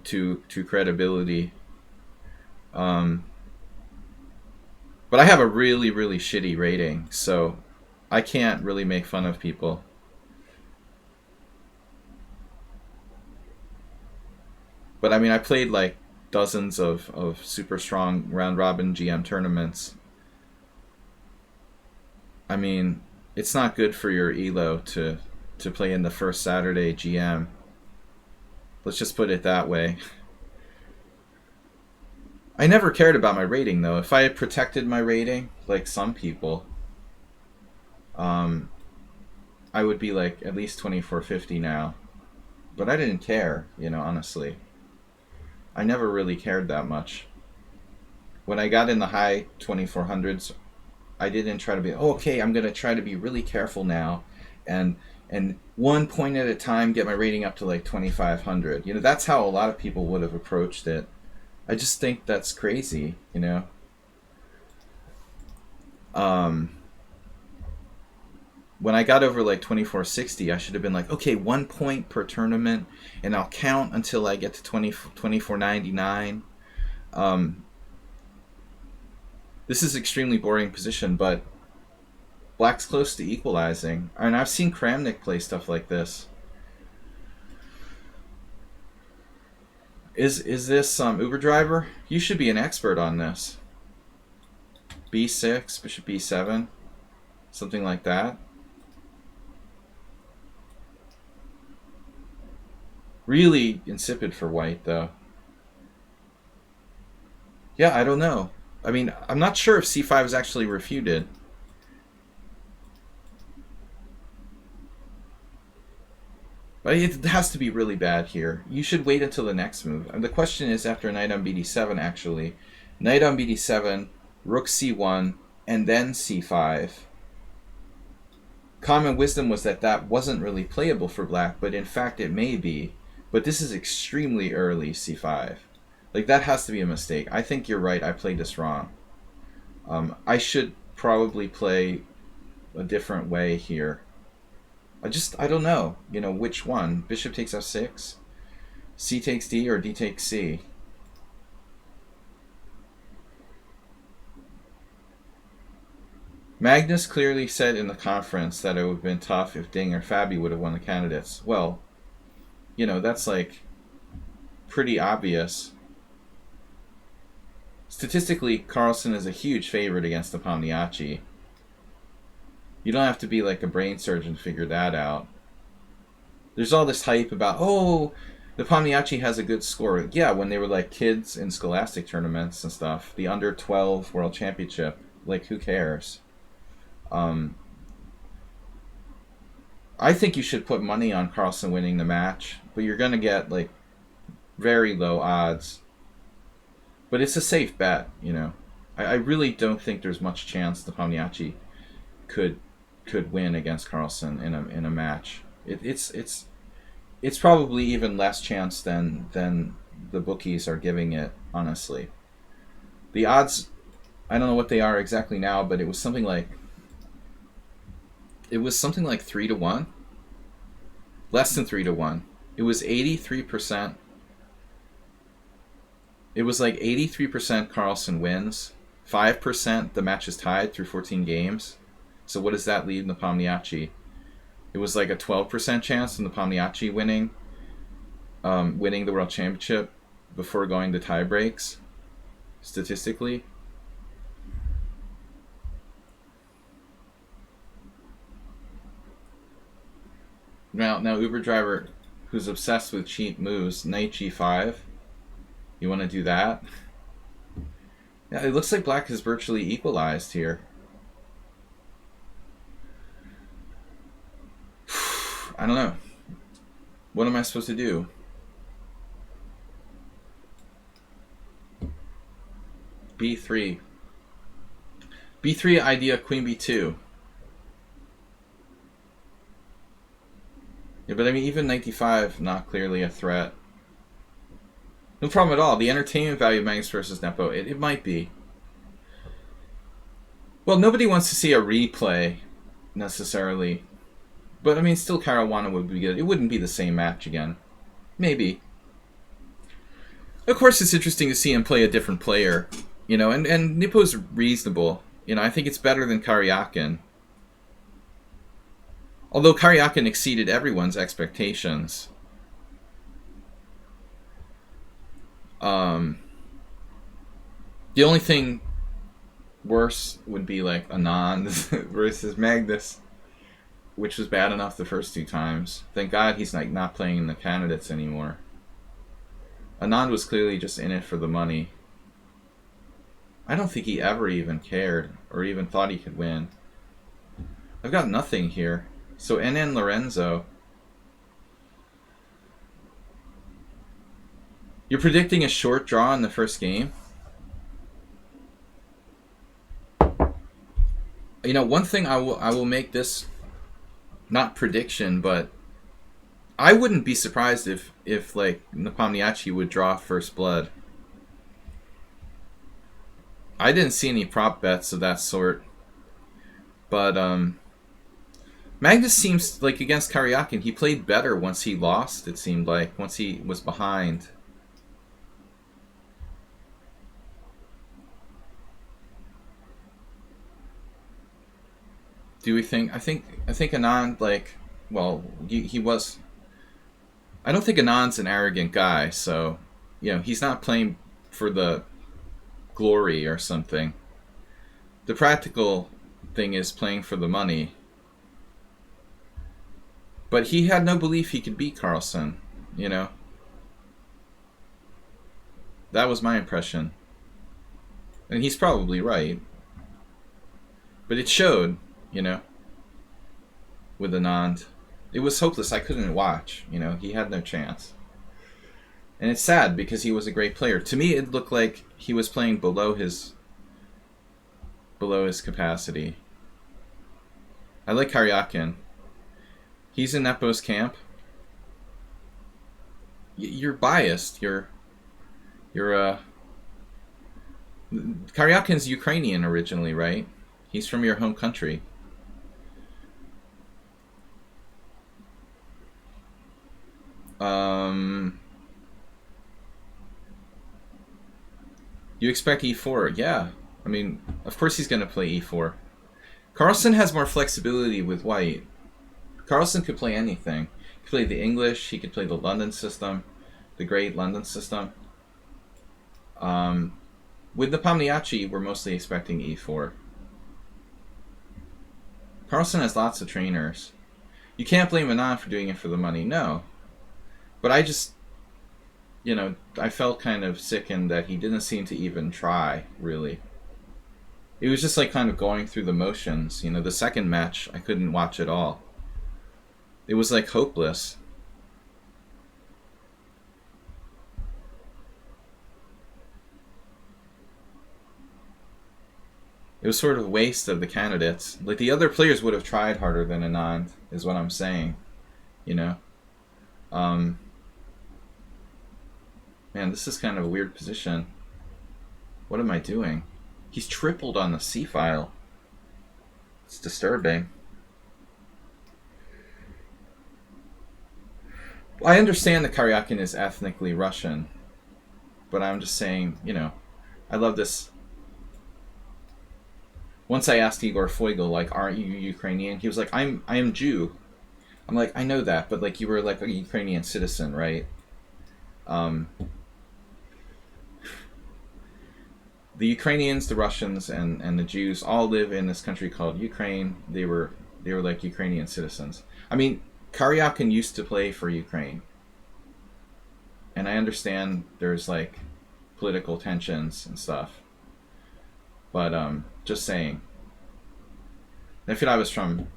credibility. But I have a really, really shitty rating, so I can't really make fun of people. But I mean, I played like dozens of super strong round robin GM tournaments. I mean, it's not good for your elo to play in the first Saturday GM. Let's just put it that way. I never cared about my rating, though. If I had protected my rating, like some people, I would be like at least 2450 now. But I didn't care, honestly. I never really cared that much. When I got in the high 2400s, I didn't try to be, okay, I'm going to try to be really careful now and 1 point at a time get my rating up to like 2500. That's how a lot of people would have approached it. I just think that's crazy, When I got over like 2460, I should have been like, okay, 1 point per tournament, and I'll count until I get to 2499. This is extremely boring position, but black's close to equalizing. And I've seen Kramnik play stuff like this. Is this Uber driver? You should be an expert on this. B6, bishop B7, something like that. Really insipid for white, though. Yeah, I don't know. I mean, I'm not sure if c5 is actually refuted. But it has to be really bad here. You should wait until the next move. And the question is after knight on bd7, actually. Knight on bd7, rook c1, and then c5. Common wisdom was that that wasn't really playable for black, but in fact it may be. But this is extremely early c5. Like, that has to be a mistake. I think you're right. I played this wrong. I should probably play a different way here. I don't know, which one. Bishop takes f6, c takes d, or d takes c. Magnus clearly said in the conference that it would have been tough if Ding or Fabi would have won the candidates. Well, that's like pretty obvious. Statistically, Carlsen is a huge favorite against the Palmiachi. You don't have to be like a brain surgeon to figure that out. There's all this hype about, the Palmiachi has a good score. Yeah, when they were like kids in scholastic tournaments and stuff, the under 12 world championship, like, who cares? I think you should put money on Carlsen winning the match, but you're going to get like very low odds. But it's a safe bet, I really don't think there's much chance the Palmiachi could win against Carlsen in a match. It's probably even less chance than the bookies are giving it, honestly. The odds, I don't know what they are exactly now, but it was something like 3 to 1. Less than 3 to 1. It was 83%. It was like 83% Carlsen wins, 5% the match is tied through 14 games. So what does that leave in the Palmiachi? It was like a 12% chance in the Palmiachi winning the World Championship before going to tie breaks, statistically. Now Uber driver, who's obsessed with cheap moves, knight g5. You want to do that? Yeah, it looks like black is virtually equalized here. I don't know. What am I supposed to do? B3. B3 idea, queen B2. Yeah, but I mean, even knight D5, not clearly a threat. No problem at all. The entertainment value of Magnus versus Nepo, it might be. Well, nobody wants to see a replay, necessarily. But, I mean, still Caruana would be good. It wouldn't be the same match again. Maybe. Of course, it's interesting to see him play a different player. You know, and Nepo's reasonable. You know, I think it's better than Karyakin. Although Karyakin exceeded everyone's expectations. The only thing worse would be like Anand versus Magnus, which was bad enough the first 2 times. Thank God he's like not playing in the candidates anymore. Anand was clearly just in it for the money. I don't think he ever even cared or even thought he could win. I've got nothing here. So NN Lorenzo. You're predicting a short draw in the first game? You know, one thing I will make this not prediction, but I wouldn't be surprised if like Nepomniachtchi would draw first blood. I didn't see any prop bets of that sort. But Magnus seems like against Karyakin, he played better once he lost, it seemed like, once he was behind. Do we think? I think Anand, like, well, he was. I don't think Anand's an arrogant guy, so you know he's not playing for the glory or something. The practical thing is playing for the money. But he had no belief he could beat Carlsen, you know. That was my impression. And he's probably right. But it showed, you know, with Anand. It was hopeless. I couldn't watch, you know. He had no chance. And it's sad because he was a great player. To me, it looked like he was playing below his capacity. I like Karyakin. He's in Nepo's camp. You're biased. You're Karyakin's Ukrainian originally, right? He's from your home country. You expect E4? Yeah. I mean, of course he's going to play E4. Carlsen has more flexibility with white. Carlsen could play anything. He could play the English. He could play the London system, the great London system. With the Nepomniachtchi, we're mostly expecting E4. Carlsen has lots of trainers. You can't blame Anand for doing it for the money, no. But I just, you know, I felt kind of sickened that he didn't seem to even try, really. It was just like kind of going through the motions. You know, the second match, I couldn't watch at all. It was like hopeless. It was sort of a waste of the candidates. Like, the other players would have tried harder than Anand, is what I'm saying. You know? Man, this is kind of a weird position. What am I doing? He's tripled on the C-file. It's disturbing. I understand that Karyakin is ethnically Russian. But I'm just saying, you know, I love this. Once I asked Igor Foigl, like, aren't you Ukrainian? He was like, I am Jew. I'm like, I know that, but like you were like a Ukrainian citizen, right? The Ukrainians, the Russians, and the Jews all live in this country called Ukraine. They were like Ukrainian citizens. I mean, Karyakin used to play for Ukraine. And I understand there's like political tensions and stuff. But just saying. Nefidai was from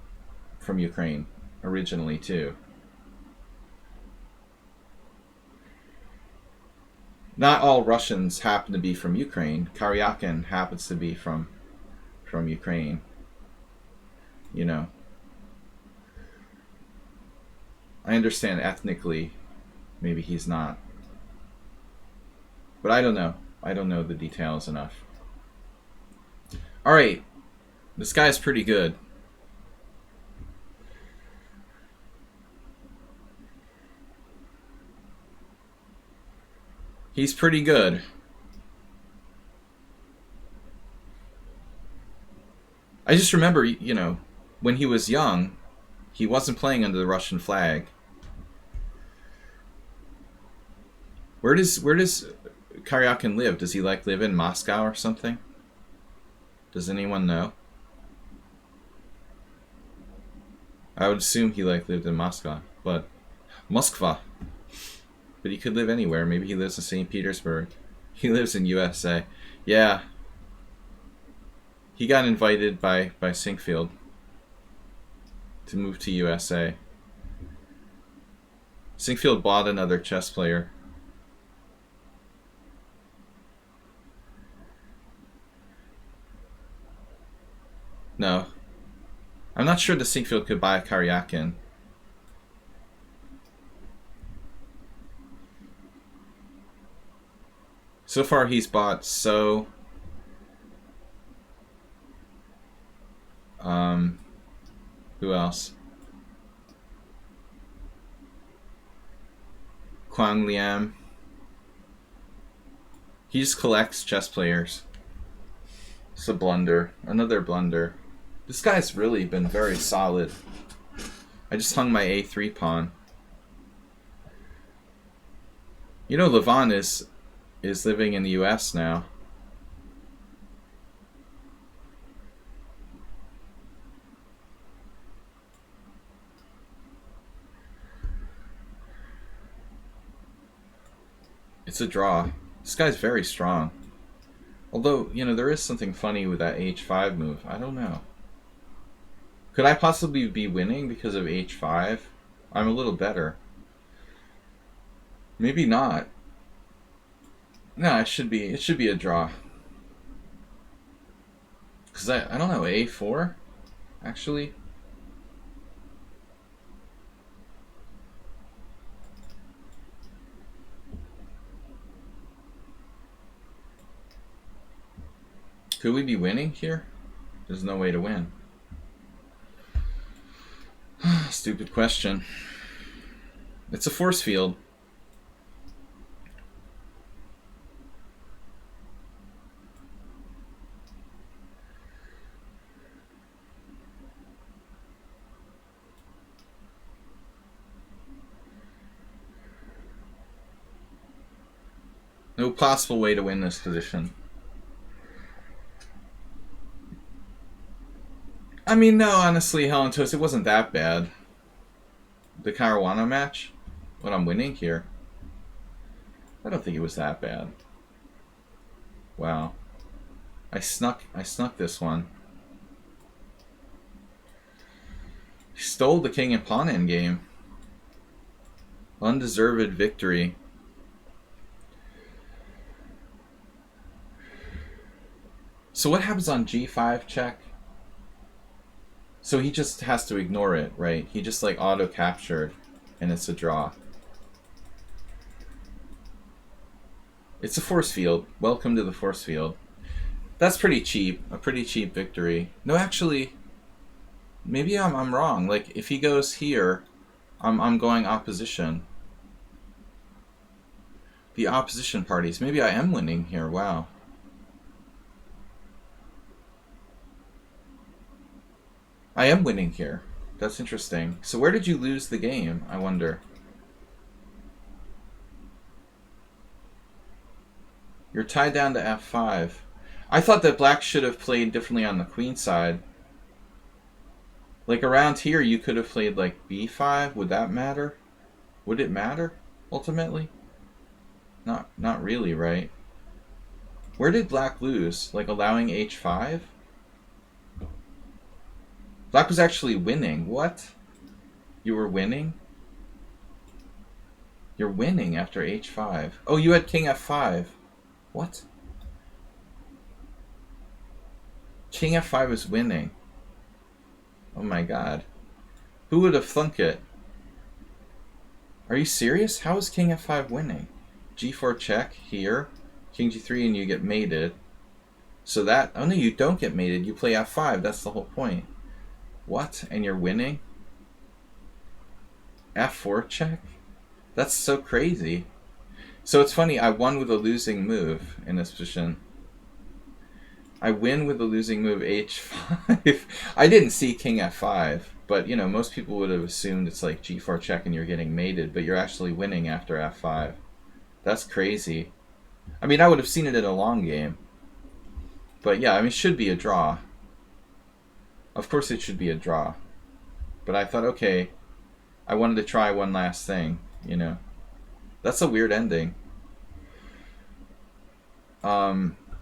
Ukraine originally too. Not all Russians happen to be from Ukraine. Karyakin happens to be from Ukraine. You know. I understand ethnically, maybe he's not. But I don't know. I don't know the details enough. Alright. This guy's pretty good. He's pretty good. I just remember, you know, when he was young, he wasn't playing under the Russian flag. Where does Karyakin live? Does he like live in Moscow or something? Does anyone know? I would assume he like lived in Moscow, but Moskva. But he could live anywhere. Maybe he lives in St. Petersburg. He lives in USA. Yeah. He got invited by Sinkfield to move to USA. Sinkfield bought another chess player. No. I'm not sure the Sinkfield could buy a Karyakin. So far he's bought who else? Kwang Liam. He just collects chess players. It's a blunder. Another blunder. This guy's really been very solid. I just hung my A3 pawn. You know, Levon is living in the US now. It's a draw. This guy's very strong. Although, you know, there is something funny with that H5 move. I don't know. Could I possibly be winning because of H5? I'm a little better. Maybe not. No, it should be a draw. Cause I don't know, A4 actually. Could we be winning here? There's no way to win. Stupid question. It's a force field. No possible way to win this position. I mean, no, honestly, Hell and Toast, it wasn't that bad. The Caruana match, when I'm winning here, I don't think it was that bad. Wow. I snuck this one. He stole the king and pawn endgame. Undeserved victory. So what happens on G5 check? So he just has to ignore it, right? He just like auto-captured, and it's a draw. It's a force field. Welcome to the force field. That's pretty cheap. A pretty cheap victory. No, actually, maybe I'm wrong. Like if he goes here, I'm going opposition. The opposition parties. Maybe I am winning here. Wow. I am winning here. That's interesting. So where did you lose the game, I wonder? You're tied down to F5. I thought that black should have played differently on the queen side. Like around here, you could have played like B5. Would that matter? Would it matter, ultimately? Not really, right? Where did black lose? Like allowing H5? Black was actually winning. What? You were winning? You're winning after h5. Oh, you had king f5. What? King f5 is winning. Oh my god. Who would have thunk it? Are you serious? How is king f5 winning? g4 check here. King g3 and you get mated. So that... Oh no, you don't get mated. You play f5. That's the whole point. What? And you're winning? f4 check? That's so crazy. So it's funny, I won with a losing move in this position. I win with the losing move h5. I didn't see king f5, but you know, most people would have assumed it's like g4 check and you're getting mated, but you're actually winning after f5. That's crazy. I mean, I would have seen it in a long game. But yeah, I mean, it should be a draw. Of course it should be a draw. But I thought, okay, I wanted to try one last thing, you know. That's a weird ending.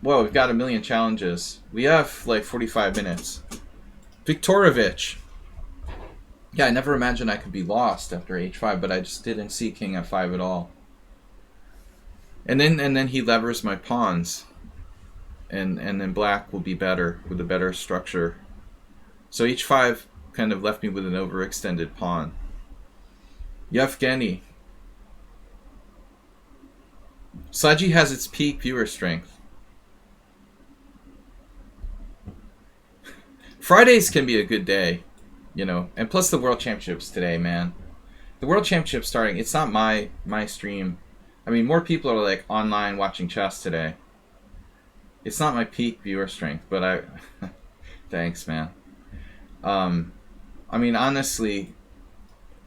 Well, we've got a million challenges. We have like 45 minutes. Viktorovich. Yeah, I never imagined I could be lost after h5, but I just didn't see king f5 at all. And then he levers my pawns. And then black will be better with a better structure. So h5 kind of left me with an overextended pawn. Yevgeny. Sladgie has its peak viewer strength. Fridays can be a good day, you know, and plus the World Championships today, man. The World Championships starting, it's not my stream. I mean, more people are like online watching chess today. It's not my peak viewer strength, but I... Thanks, man. I mean, honestly,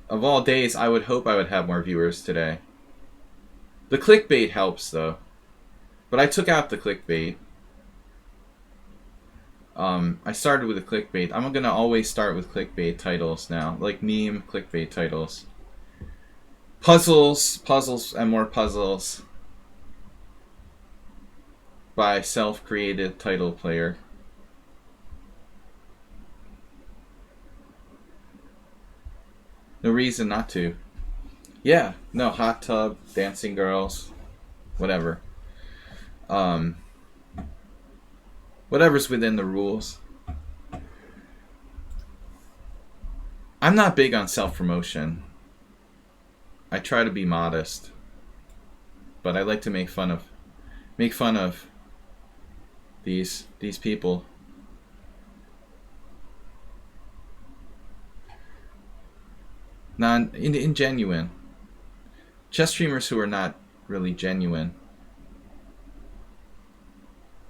of all days, I would hope I would have more viewers today. The clickbait helps, though. But I took out the clickbait. I started with a clickbait. I'm going to always start with clickbait titles now. Like meme clickbait titles. Puzzles, and more puzzles. By self-created title player. No reason not to. Yeah, no, hot tub, dancing girls, whatever. Whatever's within the rules. I'm not big on self-promotion. I try to be modest. But I like to make fun of these people. Ingenuine. Chess streamers who are not really genuine.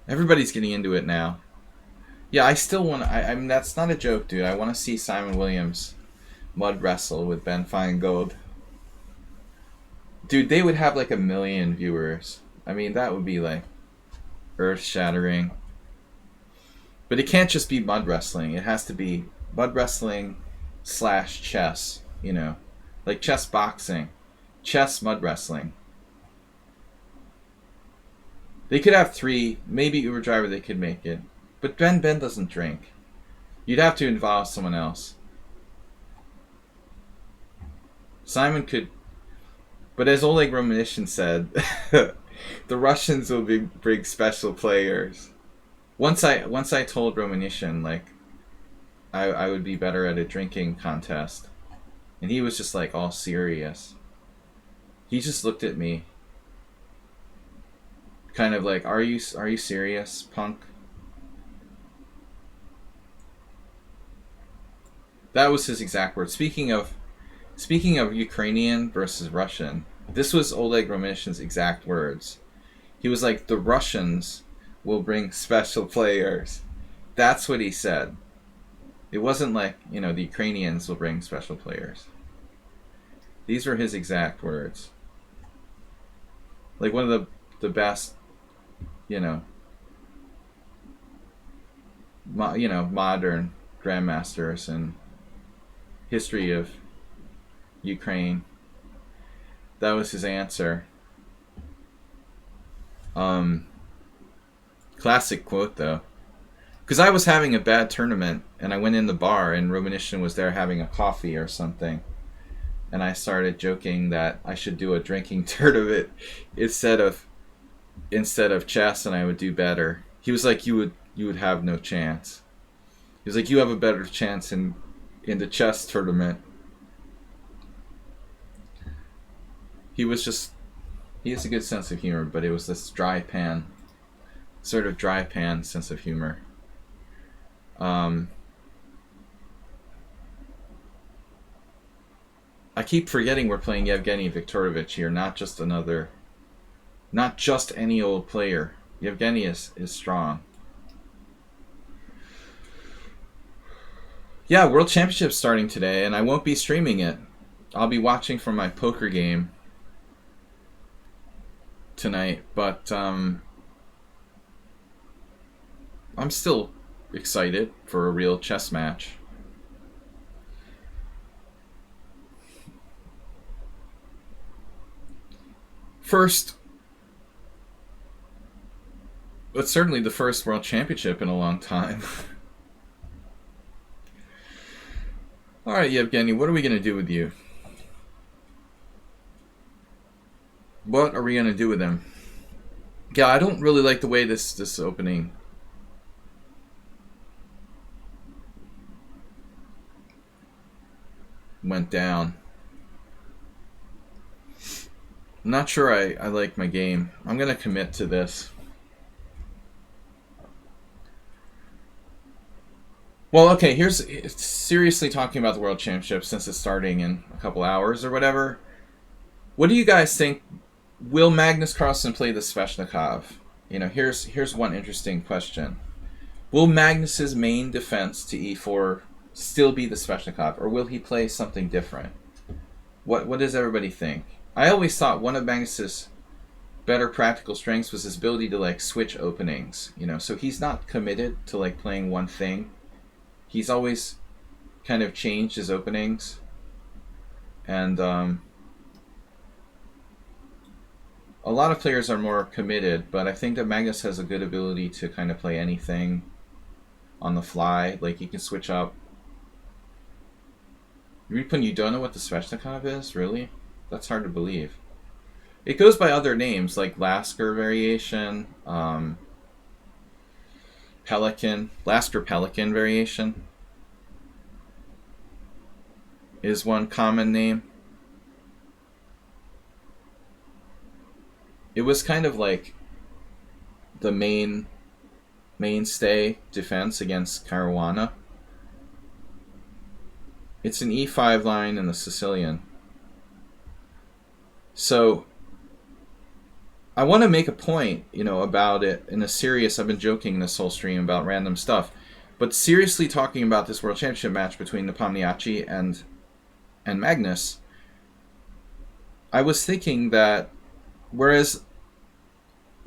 Everybody's getting into it now. Yeah, I still want to... I mean, that's not a joke, dude. I want to see Simon Williams mud wrestle with Ben Feingold. Dude, they would have like 1 million viewers. I mean, that would be like earth-shattering. But it can't just be mud wrestling. It has to be mud wrestling / chess, you know. Like chess boxing. Chess mud wrestling. They could have 3, maybe Uber Driver they could make it. But Ben doesn't drink. You'd have to involve someone else. Simon could... But as Oleg Romanishin said, the Russians will bring special players. Once I told Romanishin, like, I would be better at a drinking contest. And he was just like all serious. He just looked at me. Kind of like, are you serious, punk? That was his exact words. Speaking of Ukrainian versus Russian, this was Oleg Romanishin's exact words. He was like, the Russians will bring special players. That's what he said. It wasn't like, you know, the Ukrainians will bring special players. These were his exact words. Like one of the best, you know, modern grandmasters in history of Ukraine. That was his answer. Classic quote though. Because I was having a bad tournament and I went in the bar and Romanishin was there having a coffee or something. and I started joking that I should do a drinking tournament instead of chess, and I would do better. He was like, you would have no chance. He was like, you have a better chance in the chess tournament. He has a good sense of humor, but it was this sort of dry pan sense of humor. I keep forgetting we're playing Yevgeny Viktorovich here, not just any old player. Yevgeny is strong. Yeah, World Championship's starting today, and I won't be streaming it. I'll be watching from my poker game tonight, but I'm still excited for a real chess match. First, but certainly the first World Championship in a long time. All right, Yevgeny, what are we going to do with you? What are we going to do with him? Yeah, I don't really like the way this opening went down. I'm not sure I like my game. I'm going to commit to this. Well, okay, here's seriously talking about the World Championship since it's starting in a couple hours or whatever. What do you guys think? Will Magnus Carlsen play the Sveshnikov? You know, here's one interesting question. Will Magnus's main defense to e4 still be the Sveshnikov, or will he play something different? What does everybody think? I always thought one of Magnus's better practical strengths was his ability to like switch openings, you know, so he's not committed to like playing one thing. He's always kind of changed his openings, and a lot of players are more committed, but I think that Magnus has a good ability to kind of play anything on the fly. Like he can switch up. You don't know what the Sveshnikov is? Really? That's hard to believe. It goes by other names like Lasker variation, Lasker Pelican variation is one common name. It was kind of like the mainstay defense against Caruana. It's an e5 line in the Sicilian. So I want to make a point, you know, about it in a serious. I've been joking this whole stream about random stuff, but seriously talking about this World Championship match between Nepomniachtchi and Magnus, I was thinking that whereas,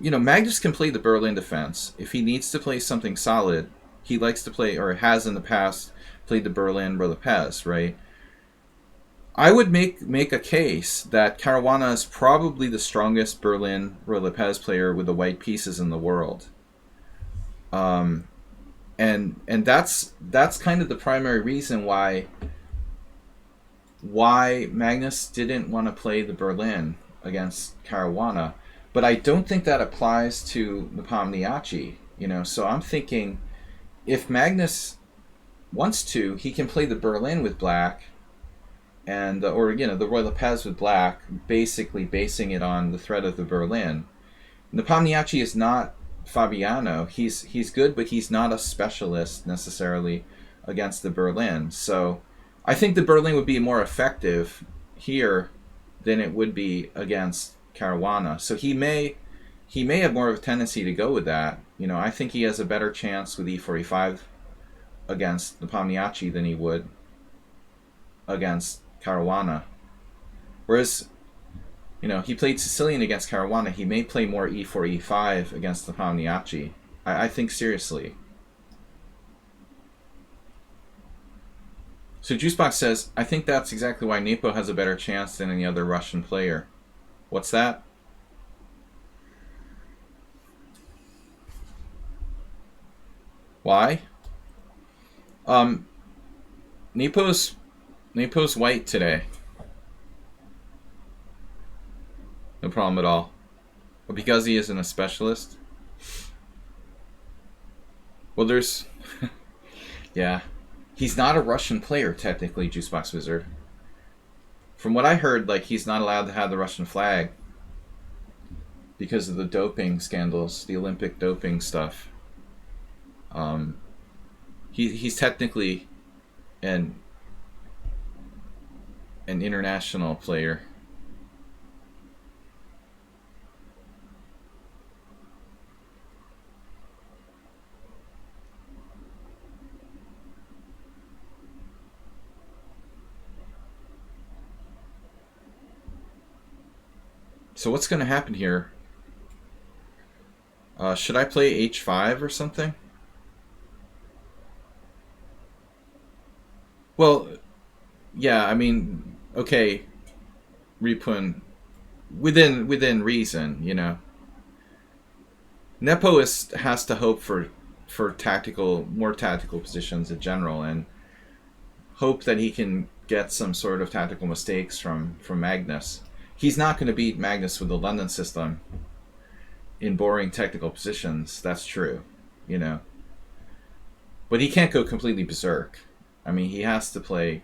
you know, Magnus can play the Berlin defense if he needs to play something solid. He likes to play, or has in the past played the Berlin Rullepez, right? I would make a case that Caruana is probably the strongest Berlin Rullepez player with the white pieces in the world. And that's kind of the primary reason why Magnus didn't want to play the Berlin against Caruana. But I don't think that applies to Nepomniachtchi, you know. So I'm thinking if Magnus wants to, he can play the Berlin with black, and or you know, the Rullepez with black, basically basing it on the threat of the Berlin. Nepomniachtchi is not Fabiano. He's good, but he's not a specialist necessarily against the Berlin. So I think the Berlin would be more effective here than it would be against Caruana. So he may have more of a tendency to go with that. You know, I think he has a better chance with e4, e5 against Nepomniachtchi than he would against Caruana. Whereas, you know, he played Sicilian against Caruana. He may play more e4, e5 against Nepomniachtchi. I think seriously. So Juicebox says, I think that's exactly why Nepo has a better chance than any other Russian player. What's that? Why? Nepo's white today. No problem at all. But because he isn't a specialist. Well, there's... yeah. He's not a Russian player, technically, Juicebox Wizard. From what I heard, like, he's not allowed to have the Russian flag because of the doping scandals, the Olympic doping stuff. He's technically an international player. So what's going to happen here? Should I play h5 or something? Well, yeah, I mean, okay, Ripun, within reason, you know. Nepo has to hope for more tactical positions in general, and hope that he can get some sort of tactical mistakes from Magnus. He's not going to beat Magnus with the London system in boring technical positions. That's true, you know. But he can't go completely berserk. I mean, he has to play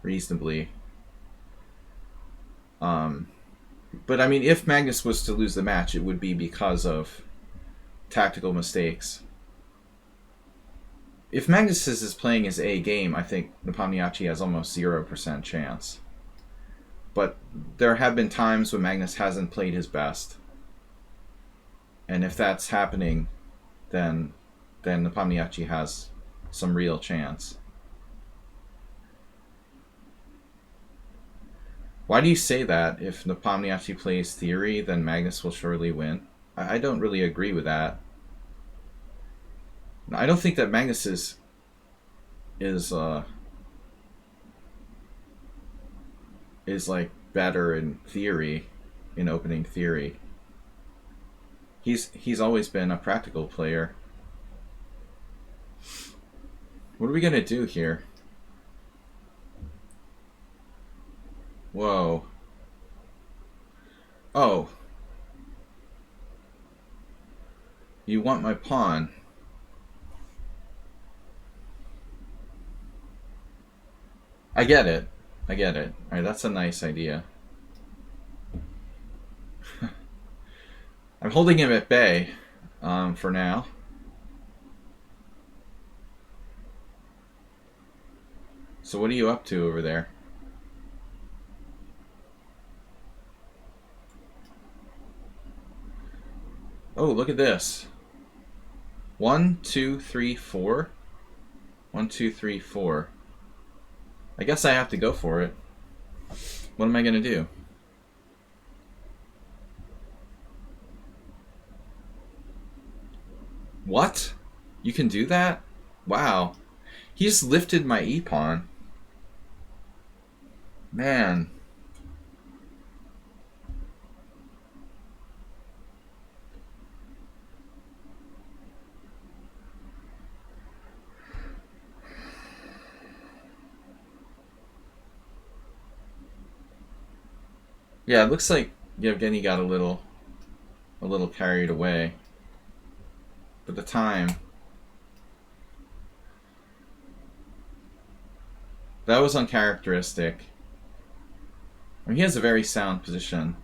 reasonably. But I mean, if Magnus was to lose the match, it would be because of tactical mistakes. If Magnus is playing his A game, I think Nepomniachtchi has almost 0% chance. But there have been times when Magnus hasn't played his best. And if that's happening, then Nepomniachtchi has some real chance. Why do you say that? If Nepomniachtchi plays theory, then Magnus will surely win? I don't really agree with that. I don't think that Magnus is like better in theory, in opening theory. He's always been a practical player. What are we gonna do here? Whoa. Oh. You want my pawn. I get it. I get it. Alright, that's a nice idea. I'm holding him at bay for now. So what are you up to over there? Oh, look at this. 1, 2, 3, 4. 1, 2, 3, 4. I guess I have to go for it. What am I going to do? What? You can do that? Wow. He just lifted my e-pawn. Man. Yeah, it looks like Yevgeny got a little carried away. But the time, that was uncharacteristic. I mean, he has a very sound position.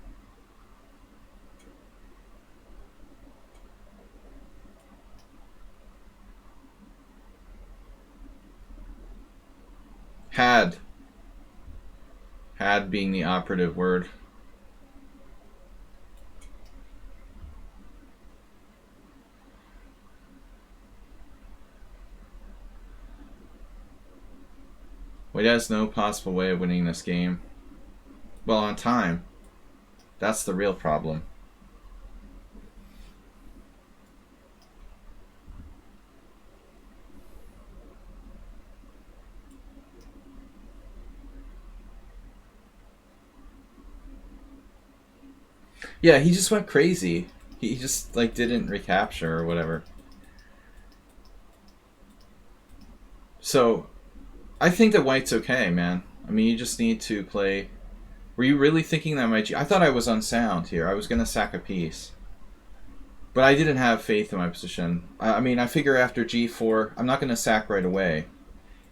Had being the operative word. White has no possible way of winning this game. Well, on time. That's the real problem. Yeah, he just went crazy. He just like didn't recapture or whatever. So I think that white's okay, man. I mean, you just need to play Were you really thinking that my I thought I was unsound here. I was going to sack a piece. But I didn't have faith in my position. I mean, I figure after g4, I'm not going to sack right away.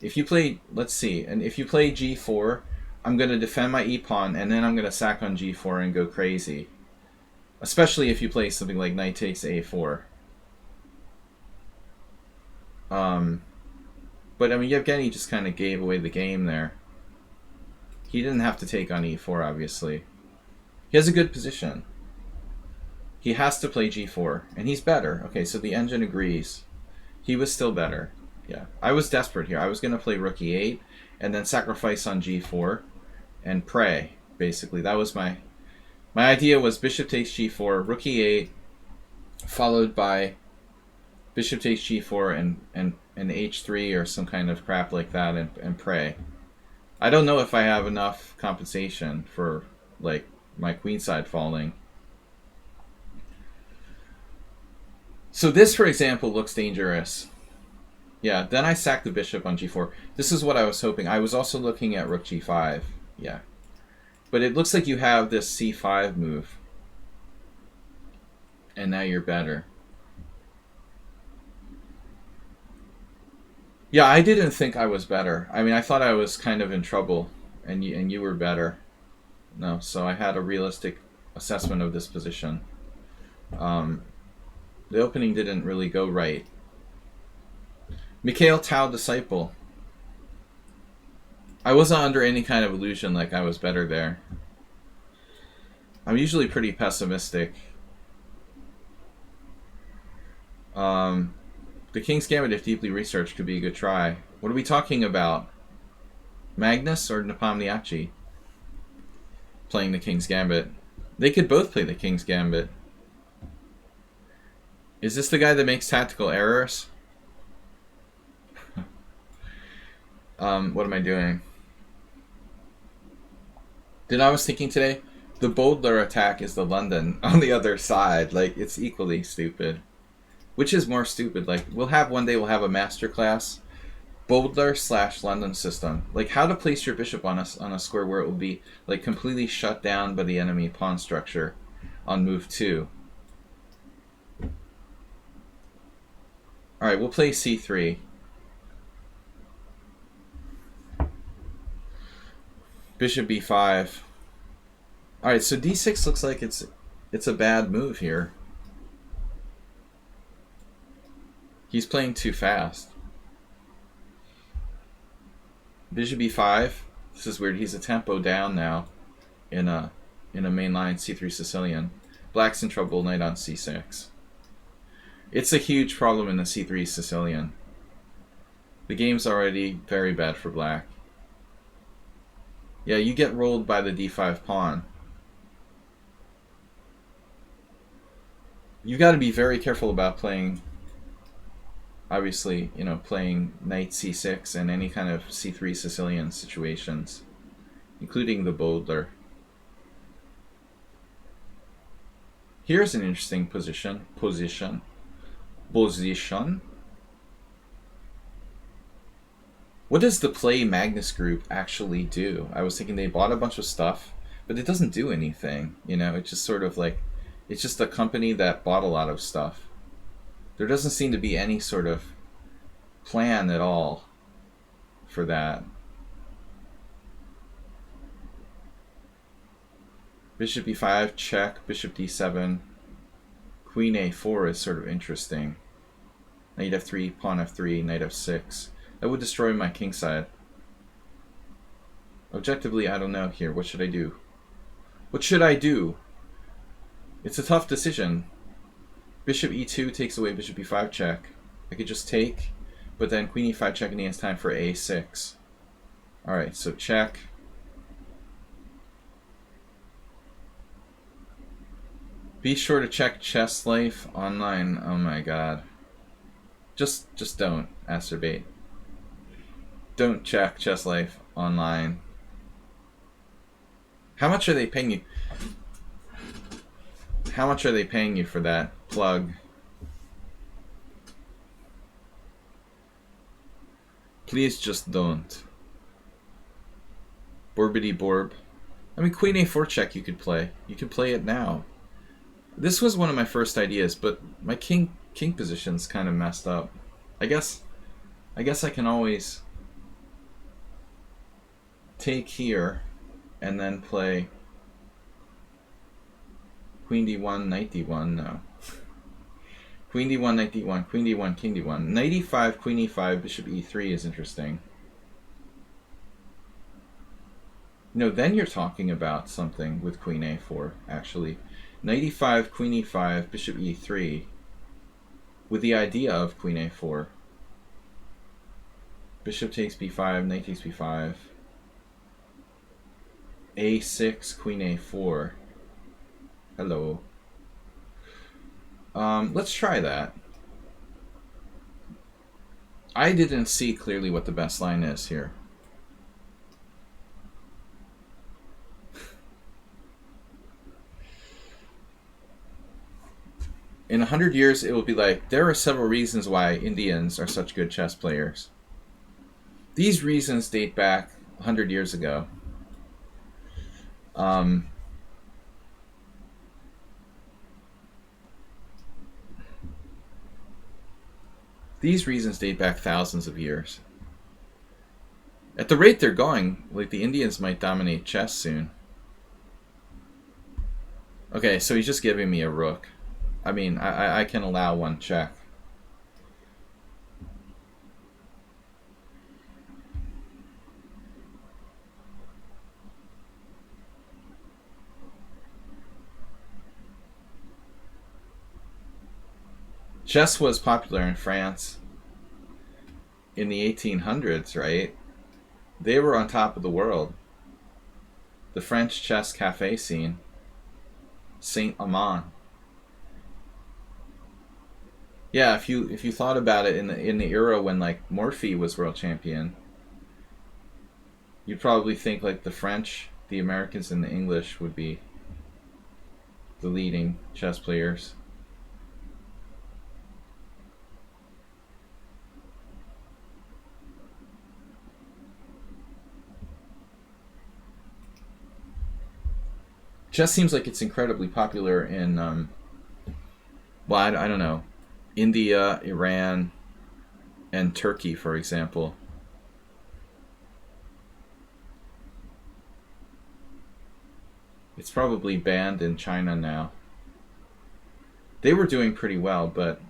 If you play, let's see, and if you play g4, I'm going to defend my e-pawn, and then I'm going to sack on g4 and go crazy. Especially if you play something like knight takes a4. But I mean, Yevgeny just kind of gave away the game there. He didn't have to take on e4, obviously. He has a good position. He has to play g4, and he's better. Okay, so the engine agrees. He was still better. Yeah, I was desperate here. I was going to play rook e8, and then sacrifice on g4, and pray, basically. That was my idea was bishop takes g4, rook e8, followed by bishop takes g4 and h3 or some kind of crap like that, and pray. I don't know if I have enough compensation for, like, my queenside falling. So this, for example, looks dangerous. Yeah, then I sack the bishop on g4. This is what I was hoping. I was also looking at rook g5. Yeah. But it looks like you have this c5 move. And now you're better. Yeah, I didn't think I was better. I mean, I thought I was kind of in trouble, and you were better. No, so I had a realistic assessment of this position. The opening didn't really go right. Mikhail Tao Disciple. I wasn't under any kind of illusion like I was better there. I'm usually pretty pessimistic. The King's Gambit, if deeply researched, could be a good try. What are we talking about? Magnus or Nepomniachtchi playing the King's Gambit? They could both play the King's Gambit. Is this the guy that makes tactical errors? What am I doing? Then I was thinking today, the Bodler attack is the London on the other side. Like, it's equally stupid. Which is more stupid? Like, one day we'll have a masterclass Bodler / London system. Like, how to place your bishop on a square where it will be, like, completely shut down by the enemy pawn structure on move 2. Alright, we'll play c3. Bishop b5. Alright, so d6 looks like it's a bad move here. He's playing too fast. Bishop b5. This is weird. He's a tempo down now in a mainline c3 Sicilian. Black's in trouble, knight on c6. It's a huge problem in the c3 Sicilian. The game's already very bad for black. Yeah, you get rolled by the d5 pawn. You got to be very careful about playing, obviously, you know, playing knight c6 and any kind of c3 Sicilian situations, including the Bodler. Here's an interesting position. What does the Play Magnus group actually do? I was thinking they bought a bunch of stuff, but it doesn't do anything. You know, it's just sort of like, it's just a company that bought a lot of stuff. There doesn't seem to be any sort of plan at all for that. Bishop e5, check, bishop d7, queen a4 is sort of interesting. Knight f3, pawn f3, knight f6. That would destroy my kingside. Objectively, I don't know here. What should I do? What should I do? It's a tough decision. Bishop e2 takes away bishop e5 check. I could just take, but then queen e5 check and he has time for a6. Alright, so check. Be sure to check Chess Life online. Oh my god. Just don't, Asterbait. Don't check Chess Life online. How much are they paying you? How much are they paying you for that plug? Please just don't. Borbity Borb. I mean, Queen A4 check you could play. You could play it now. This was one of my first ideas, but my king position's kind of messed up. I guess I can always take here and then play Queen D1, Knight D1. No. Queen D1, Knight D1, Queen D1, King D1. Knight E5, Queen E5, Bishop E3 is interesting. No, then you're talking about something with Queen A4, actually. Knight E5, Queen E5, Bishop E3, with the idea of Queen A4. Bishop takes B5, Knight takes B5. A6, Queen A4. Hello. Let's try that. I didn't see clearly what the best line is here. In 100 years, it will be like, there are several reasons why Indians are such good chess players. These reasons date back 100 years ago. These reasons date back thousands of years. At the rate they're going, like, the Indians might dominate chess soon. Okay, so he's just giving me a rook. I mean, I can allow one check. Chess was popular in France in the 1800s, right? They were on top of the world. The French chess cafe scene. Saint-Amand. Yeah, if you thought about it in the era when, like, Morphy was world champion, you'd probably think like the French, the Americans, and the English would be the leading chess players. Chess seems like it's incredibly popular in, well, I don't know, India, Iran, and Turkey, for example. It's probably banned in China now. They were doing pretty well, but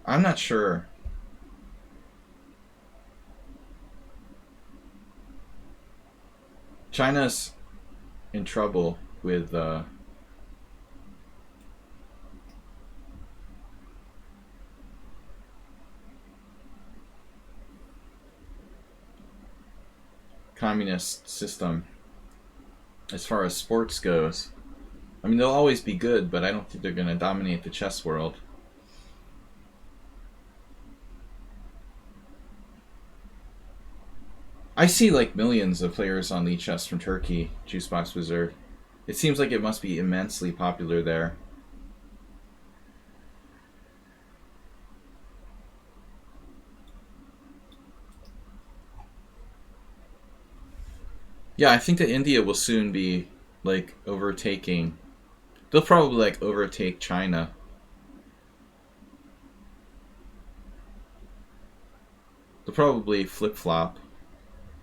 I'm not sure. China's in trouble with communist system as far as sports goes. I mean, they'll always be good, but I don't think they're going to dominate the chess world. I see like millions of players on Lichess from Turkey, Juicebox Wizard. It seems like it must be immensely popular there. Yeah, I think that India will soon be like overtaking. They'll probably like overtake China. They'll probably flip-flop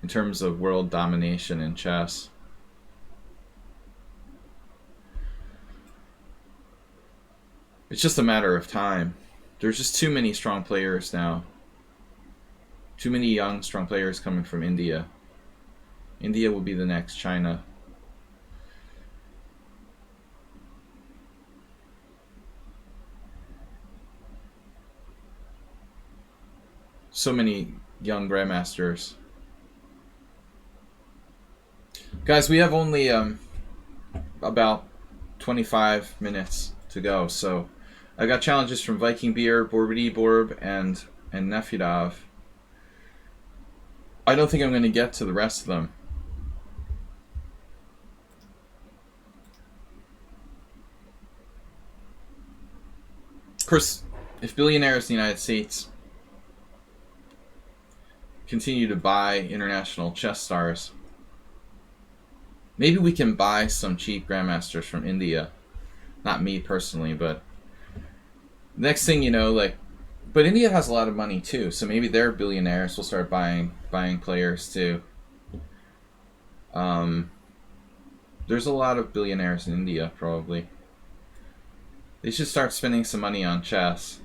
in terms of world domination in chess. It's just a matter of time. There's just too many strong players now. Too many young, strong players coming from India. India will be the next China. So many young grandmasters. Guys, we have only about 25 minutes to go, so I got challenges from Viking Beer, Borbidi Borb, and Nefidov. I don't think I'm going to get to the rest of them. Of course, if billionaires in the United States continue to buy international chess stars, Maybe we can buy some cheap grandmasters from India. Not me personally, but next thing you know, like, but India has a lot of money too, so maybe they're billionaires. We'll start buying players too. There's a lot of billionaires in India, probably. They should start spending some money on chess.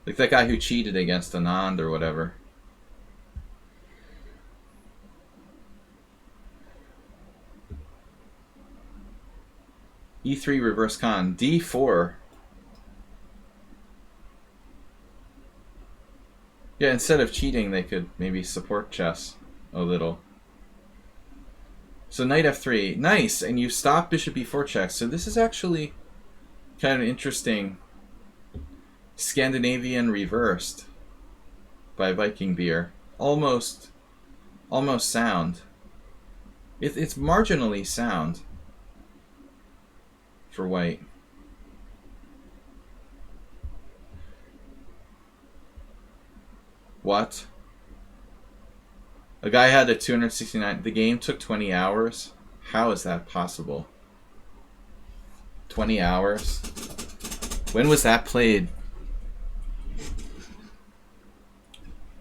Like that guy who cheated against Anand or whatever. E3 reverse con. D4. Yeah, instead of cheating, they could maybe support chess a little. So knight f3. Nice! And you stop bishop e4 check. So this is actually kind of interesting. Scandinavian reversed by Viking Beer. Almost sound. It's marginally sound for white. What? A guy had a 269. The game took 20 hours. How is that possible? 20 hours? When was that played?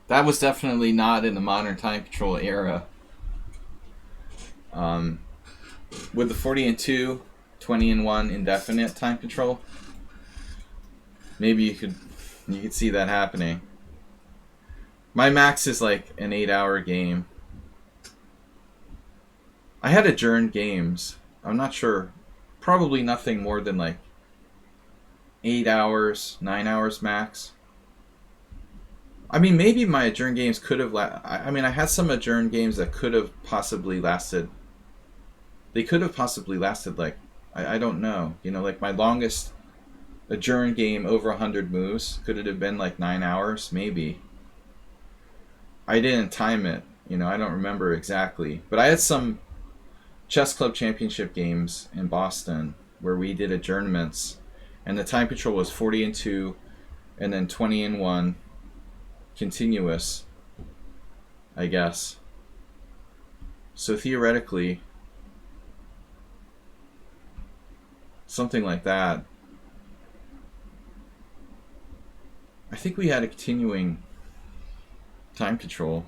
That was definitely not in the modern time control era. With the 40-2, 20-1 indefinite time control, maybe you could see that happening. My max is like an 8-hour game. I had adjourned games. I'm not sure. Probably nothing more than like 8 hours, 9 hours max. I mean, maybe my adjourned games could have... I mean, I had some adjourned games that could have possibly lasted... They could have possibly lasted, like... I don't know. You know, like my longest adjourned game over 100 moves. Could it have been like 9 hours? Maybe. I didn't time it. You know, I don't remember exactly. But I had some chess club championship games in Boston where we did adjournments. And the time control was 40-2 and then 20-1. Continuous, I guess. So theoretically, something like that. I think we had a continuing time control.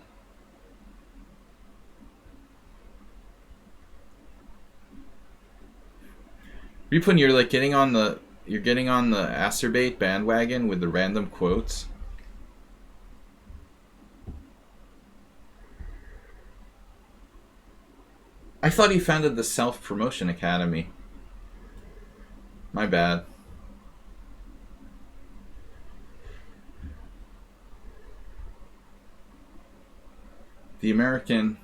Repun, you're like getting on the acerbate bandwagon with the random quotes. I thought he founded the Self-Promotion Academy. My bad. The American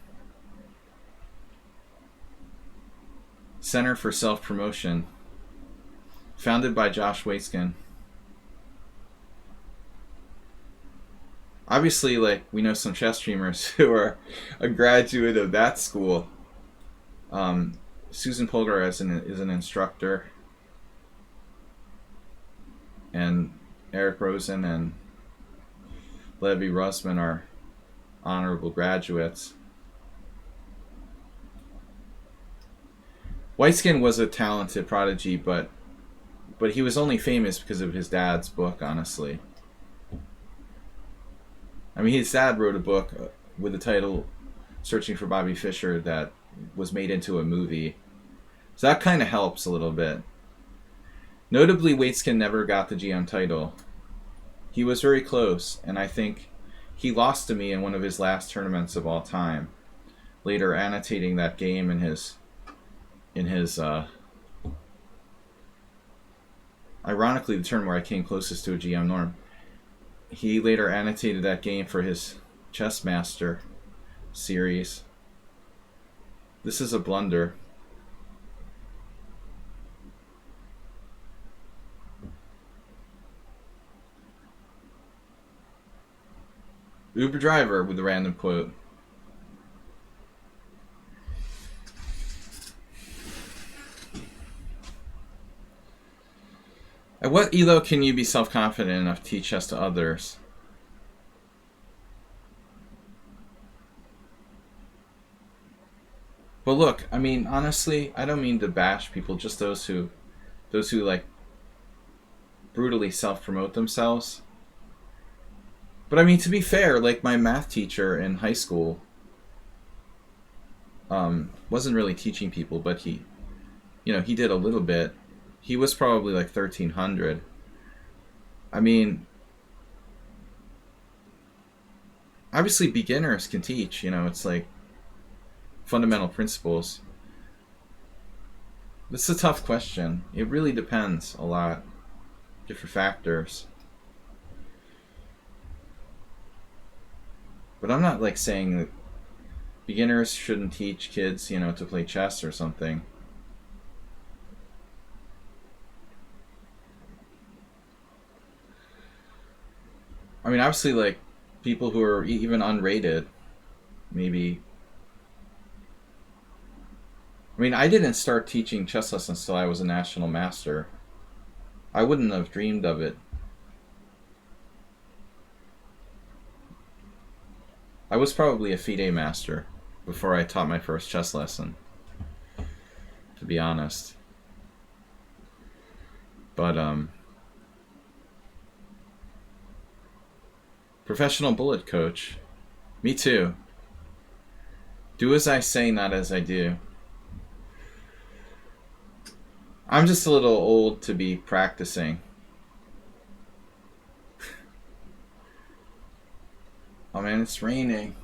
Center for Self-Promotion, founded by Josh Waitzkin. Obviously, like, we know some chess streamers who are a graduate of that school. Susan Polgar is an instructor, and Eric Rosen and Levi Russman are honorable graduates. Waitzkin was a talented prodigy, but he was only famous because of his dad's book, honestly. I mean, his dad wrote a book with the title Searching for Bobby Fischer that was made into a movie. So that kind of helps a little bit. Notably, Waitzkin never got the GM title. He was very close, and I think he lost to me in one of his last tournaments of all time. Later annotating that game in his ironically, the turn where I came closest to a GM norm. He later annotated that game for his Chess Master series. This is a blunder. Uber driver with a random quote. At what elo can you be self-confident enough to teach chess to others? But look, I mean, honestly, I don't mean to bash people, just those who like brutally self-promote themselves. But I mean, to be fair, like my math teacher in high school wasn't really teaching people, but he did a little bit. He was probably like 1300. I mean, obviously beginners can teach, it's like fundamental principles. This is a tough question. It really depends a lot. Different factors. But I'm not like saying that beginners shouldn't teach kids, to play chess or something. I mean, obviously, like, people who are even unrated, maybe. I mean, I didn't start teaching chess lessons till I was a national master. I wouldn't have dreamed of it. I was probably a FIDE master before I taught my first chess lesson, to be honest. But, professional bullet coach. Me too. Do as I say, not as I do. I'm just a little old to be practicing. Oh man, it's raining.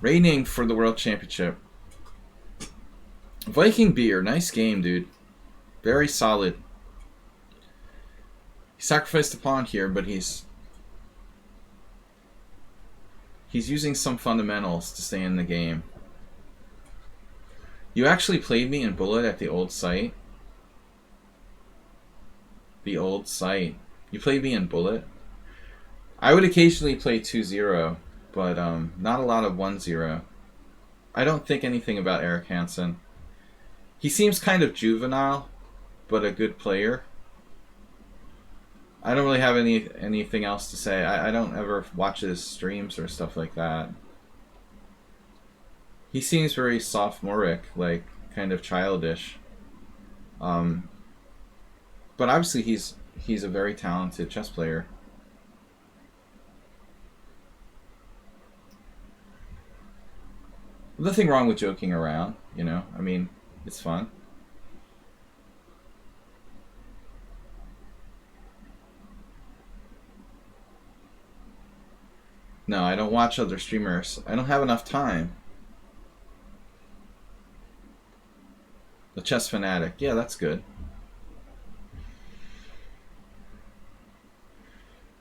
Raining for the World Championship. Viking Beer, nice game, dude. Very solid. He sacrificed a pawn here, but he's using some fundamentals to stay in the game. You actually played me in Bullet at the old site. The old site. You played me in Bullet. I would occasionally play 2-0, but not a lot of 1-0. I don't think anything about Eric Hansen. He seems kind of juvenile, but a good player. I don't really have anything else to say. I don't ever watch his streams or stuff like that. He seems very sophomoric, like kind of childish. But obviously he's a very talented chess player. Nothing wrong with joking around, I mean, it's fun. No, I don't watch other streamers. I don't have enough time. The Chess Fanatic. Yeah, that's good.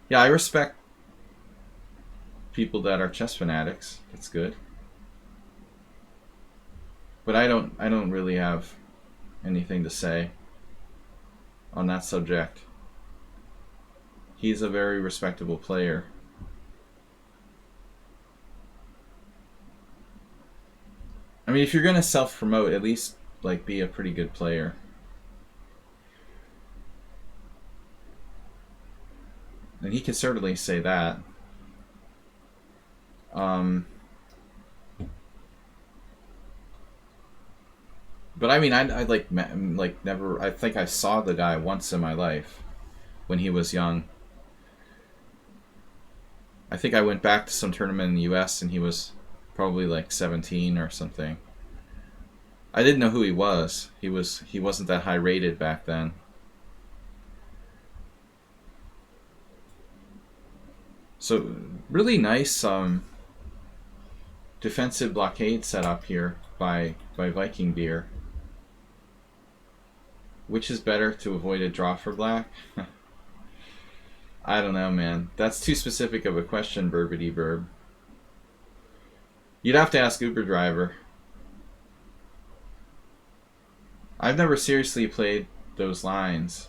Yeah, I respect people that are chess fanatics. That's good. But I don't really have anything to say on that subject. He's a very respectable player. I mean, if you're gonna self-promote, at least like be a pretty good player. And he can certainly say that. But I mean, I like never. I think I saw the guy once in my life when he was young. I think I went back to some tournament in the U.S. and he was probably like 17 or something. I didn't know who he was. He wasn't that high rated back then. So really nice defensive blockade set up here by Viking Beer. Which is better to avoid a draw for black? I don't know, man. That's too specific of a question, Burbity Burb. You'd have to ask Uber driver. I've never seriously played those lines.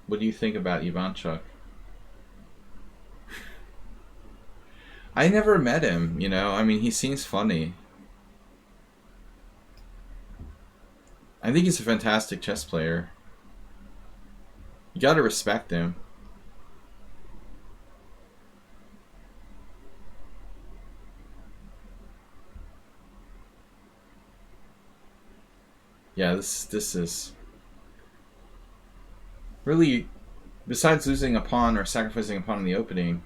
What do you think about Ivanchuk? I never met him, I mean, he seems funny. I think he's a fantastic chess player. You gotta respect him. Yeah, this is really, besides losing a pawn or sacrificing a pawn in the opening,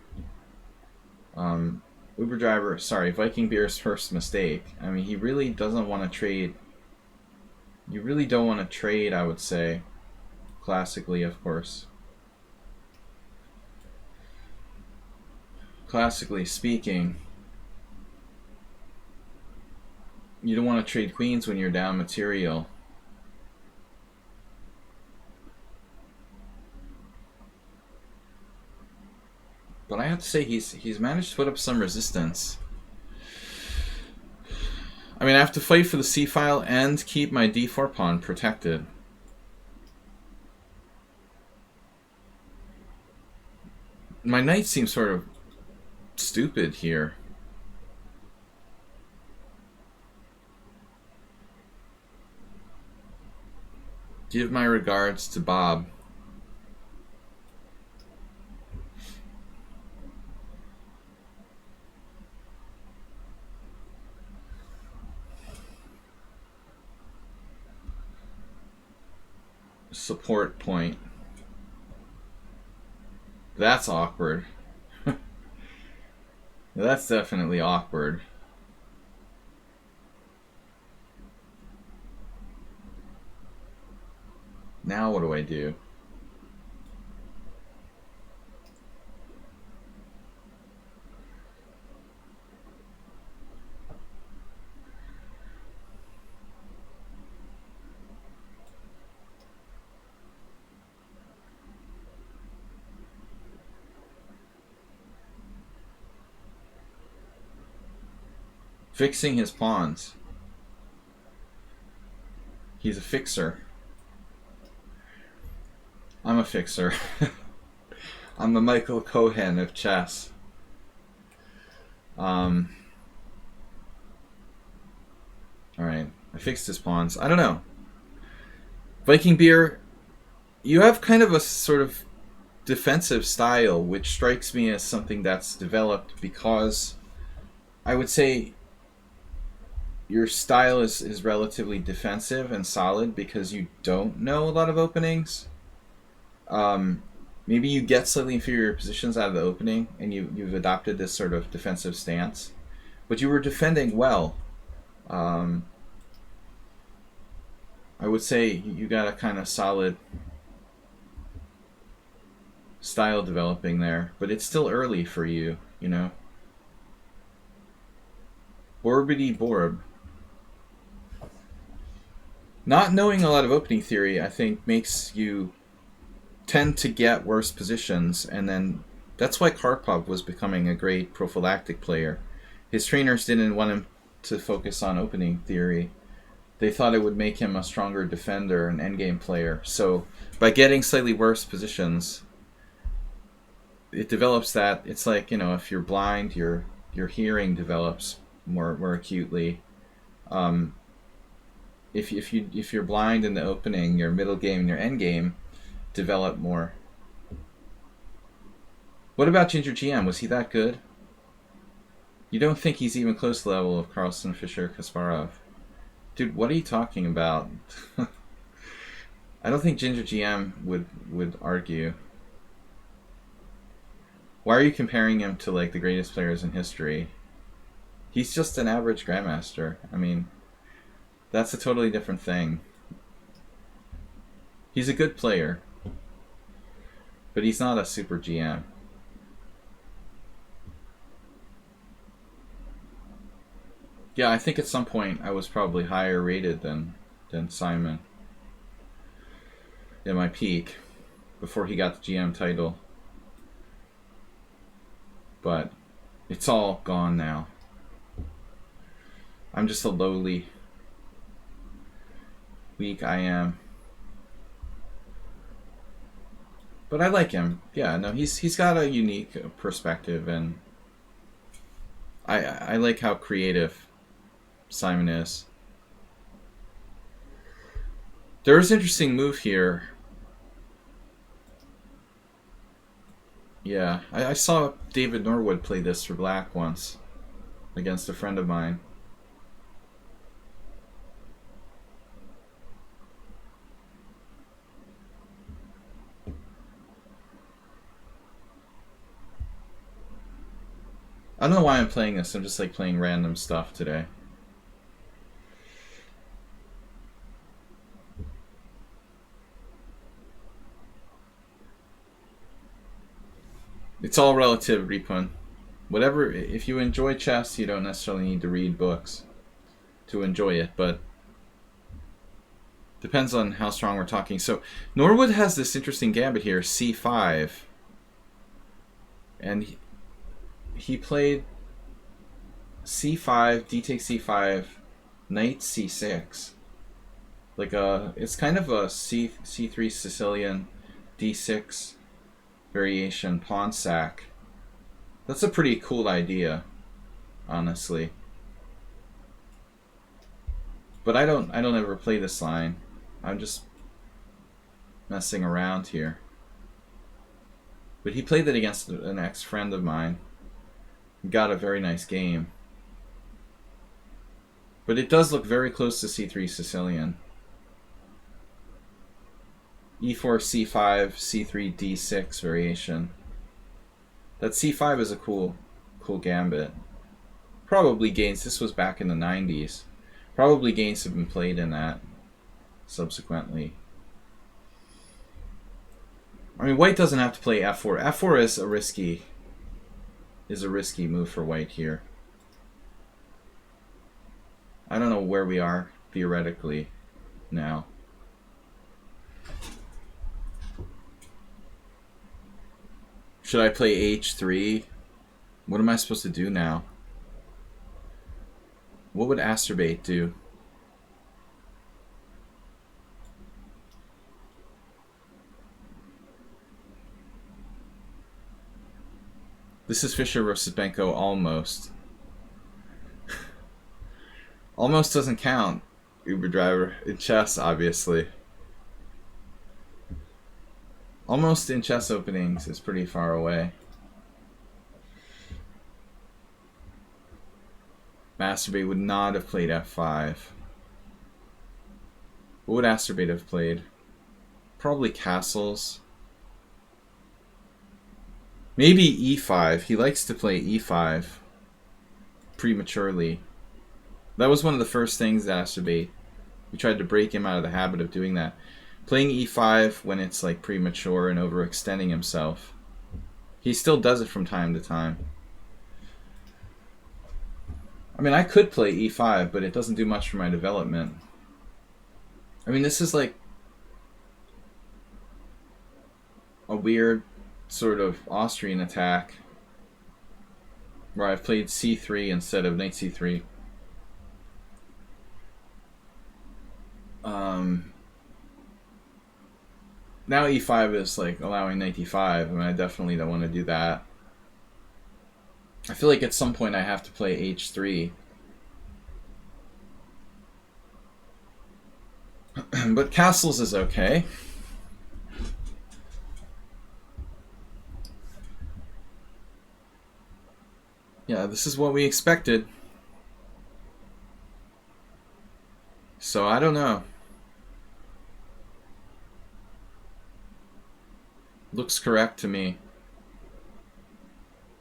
Uber Driver, sorry, Viking Beer's first mistake. I mean, he really doesn't want to trade. You really don't want to trade, I would say, classically, of course. Classically speaking, you don't want to trade queens when you're down material. But I have to say, he's managed to put up some resistance. I mean, I have to fight for the c-file and keep my d4 pawn protected. My knight seems sort of stupid here. Give my regards to Bob. Support point. That's awkward. That's definitely awkward. Now what do I do? Fixing his pawns. He's a fixer. I'm a fixer. I'm the Michael Cohen of chess. Alright. I fixed his pawns. I don't know. Viking Beer, you have kind of a sort of defensive style, which strikes me as something that's developed because I would say your style is relatively defensive and solid because you don't know a lot of openings. Maybe you get slightly inferior positions out of the opening and you've adopted this sort of defensive stance, but you were defending well. I would say you got a kind of solid style developing there, but it's still early for you, you know. Borbity Borb. Not knowing a lot of opening theory, I think, makes you tend to get worse positions, and then that's why Karpov was becoming a great prophylactic player. His trainers didn't want him to focus on opening theory. They thought it would make him a stronger defender and endgame player. So by getting slightly worse positions, it develops that. It's like, you know, if you're blind, your hearing develops more acutely. If you're blind in the opening, your middle game and your end game develop more. What about Ginger GM? Was he that good? You don't think he's even close to the level of Carlsen, Fischer, Kasparov? Dude, what are you talking about? I don't think Ginger GM would argue. Why are you comparing him to like the greatest players in history? He's just an average grandmaster. I mean, that's a totally different thing. He's a good player, but he's not a super GM. Yeah, I think at some point I was probably higher rated than Simon at my peak before he got the GM title. But it's all gone now. I'm just a lowly, weak I am. But I like him. Yeah, no, he's got a unique perspective, and I like how creative Simon is. There's an interesting move here. Yeah, I saw David Norwood play this for black once against a friend of mine. I don't know why I'm playing this. I'm just like playing random stuff today. It's all relative, Ripun. Whatever, if you enjoy chess, you don't necessarily need to read books to enjoy it, but depends on how strong we're talking. So Norwood has this interesting gambit here, c5, and he played c5, d takes c5, knight c6. Like it's kind of a c3 Sicilian d6 variation pawn sack. That's a pretty cool idea, honestly. But I don't ever play this line. I'm just messing around here. But he played that against an ex-friend of mine. He got a very nice game. But it does look very close to c3 Sicilian. e4, c5, c3, d6 variation. That c5 is a cool gambit. Probably gains, this was back in the 90s. Probably games have been played in that subsequently. I mean, white doesn't have to play f4. f4 is a risky move for white here. I don't know where we are theoretically now. Should I play h3? What am I supposed to do now? What would Asterbate do? This is Fischer versus Benko almost. Almost doesn't count, Uber driver, in chess, obviously. Almost in chess openings is pretty far away. Masturbate would not have played f5. What would Asterbate have played? Probably castles. Maybe e5. He likes to play e5 prematurely. That was one of the first things that Asterbate. We tried to break him out of the habit of doing that. Playing e5 when it's like premature and overextending himself. He still does it from time to time. I mean, I could play e5, but it doesn't do much for my development. I mean, this is like a weird sort of Austrian attack where I've played c3 instead of knight c3. Now e5 is like allowing knight e5. I mean, I definitely don't want to do that. I feel like at some point I have to play h3. But castles is okay. Yeah, this is what we expected. So I don't know. Looks correct to me.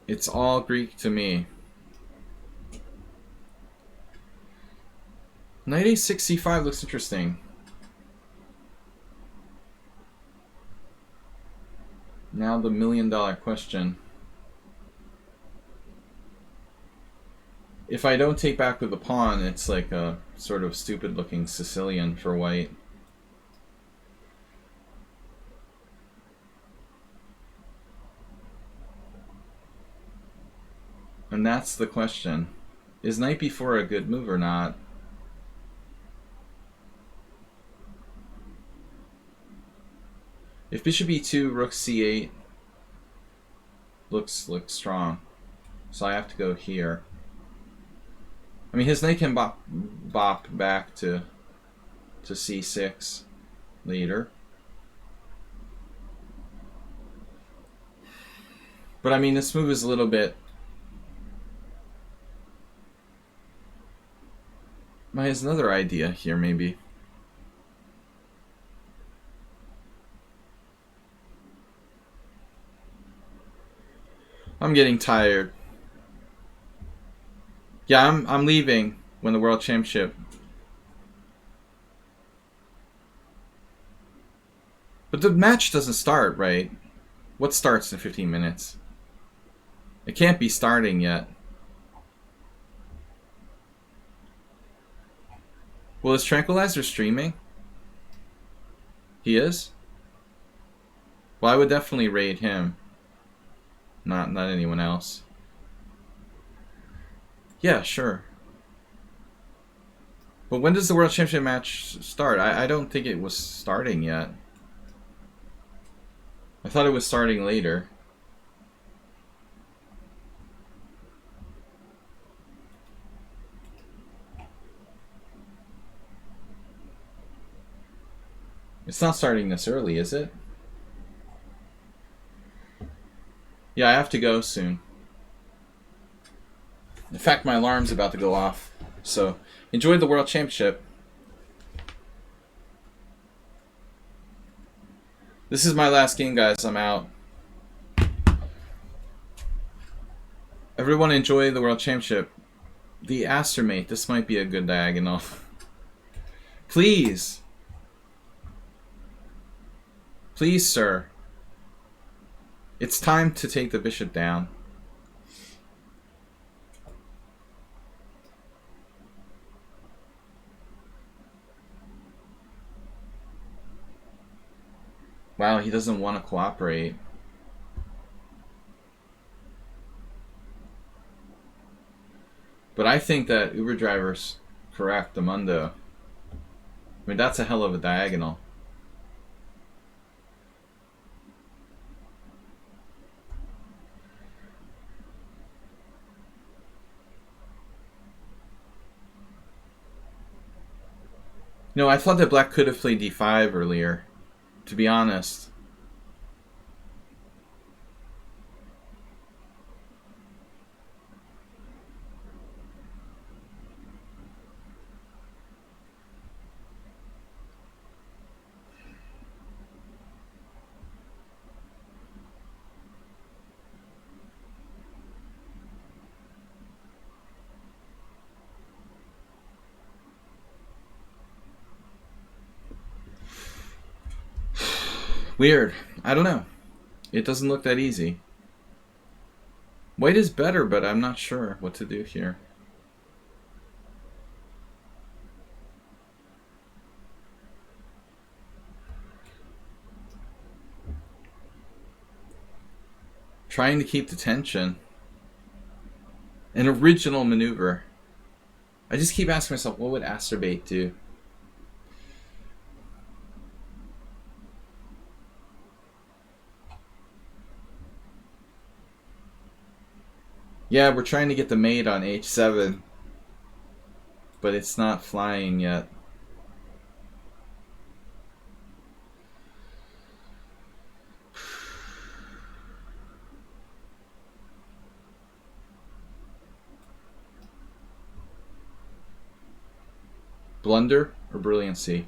It's all Greek to me. Knight a6 c5 looks interesting. Now the $1,000,000 question. If I don't take back with the pawn, it's like a sort of stupid looking Sicilian for white. And that's the question. Is knight b4 a good move or not? If bishop e2, rook c8 looks strong. So I have to go here. I mean, his knight can bop back to c6 later. But I mean, this move is a little bit... Has another idea here, maybe. I'm getting tired. Yeah, I'm leaving when the World Championship. But the match doesn't start, right? What starts in 15 minutes? It can't be starting yet. Well, is Tranquilizer streaming? He is? Well, I would definitely raid him. Not anyone else. Yeah, sure. But when does the World Championship match start? I don't think it was starting yet. I thought it was starting later. It's not starting this early, is it? Yeah, I have to go soon. In fact, my alarm's about to go off. So, enjoy the World Championship. This is my last game, guys. I'm out. Everyone enjoy the World Championship. The Astermate. This might be a good diagonal. Please. Please, sir. It's time to take the bishop down. Wow, he doesn't want to cooperate. But I think that Uber driver's correct, the Mundo. I mean, that's a hell of a diagonal. No, I thought that black could have played d5 earlier, to be honest. Weird. I don't know. It doesn't look that easy. White is better, but I'm not sure what to do here. Trying to keep the tension. An original maneuver. I just keep asking myself, what would Asterbate do? Yeah, we're trying to get the mate on h7. But it's not flying yet. Blunder or brilliancy?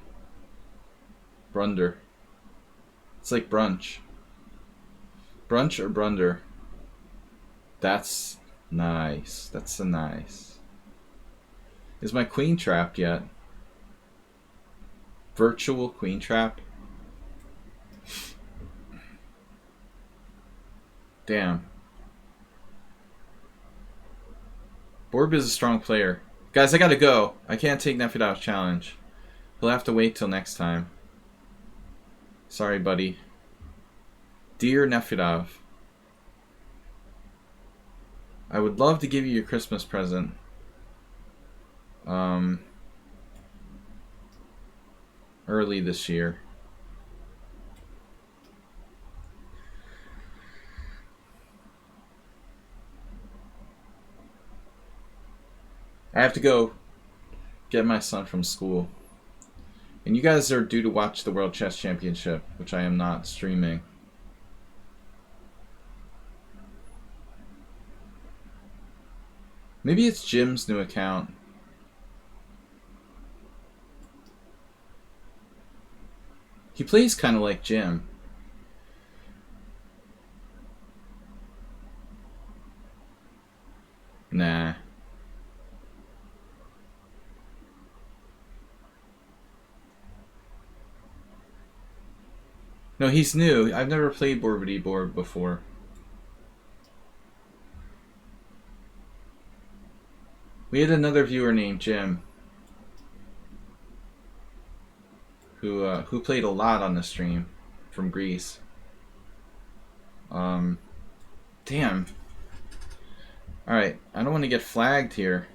Brunder. It's like brunch. Brunch or brunder? That's nice. That's so nice. Is my queen trapped yet? Virtual queen trap? Damn. Borb is a strong player. Guys, I gotta go. I can't take Nefedov's challenge. He'll have to wait till next time. Sorry, buddy. Dear Nefedov, I would love to give you your Christmas present. Early this year. I have to go get my son from school. And you guys are due to watch the World Chess Championship, which I am not streaming. Maybe it's Jim's new account. He plays kind of like Jim. Nah. No, he's new. I've never played Borbity Board before. We had another viewer named Jim who played a lot on the stream from Greece. Damn. Alright, I don't want to get flagged here.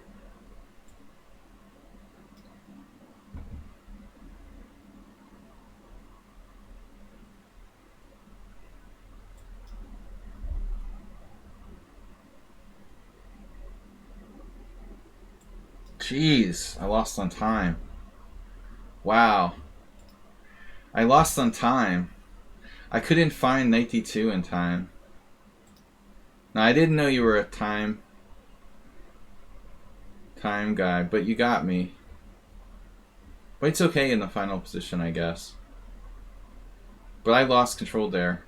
Jeez, I lost on time. Wow. I lost on time. I couldn't find knight d2 in time. Now, I didn't know you were a time guy, but you got me. White's okay in the final position, I guess. But I lost control there.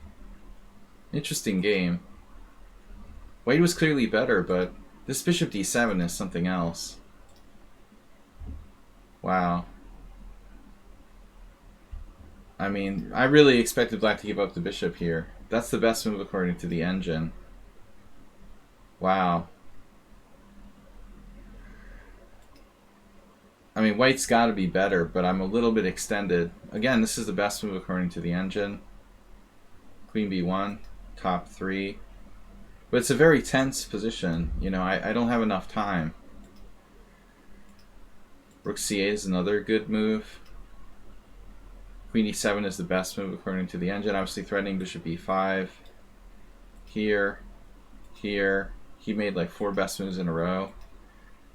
Interesting game. White was clearly better, but this bishop d7 is something else. Wow. I mean, I really expected black to give up the bishop here. That's the best move according to the engine. Wow. I mean, white's got to be better, but I'm a little bit extended. Again, this is the best move according to the engine. Queen b1, top 3. But it's a very tense position. You know, I don't have enough time. Rook c8 is another good move. Queen e7 is the best move according to the engine. Obviously threatening bishop e5. Here. Here. He made like 4 best moves in a row.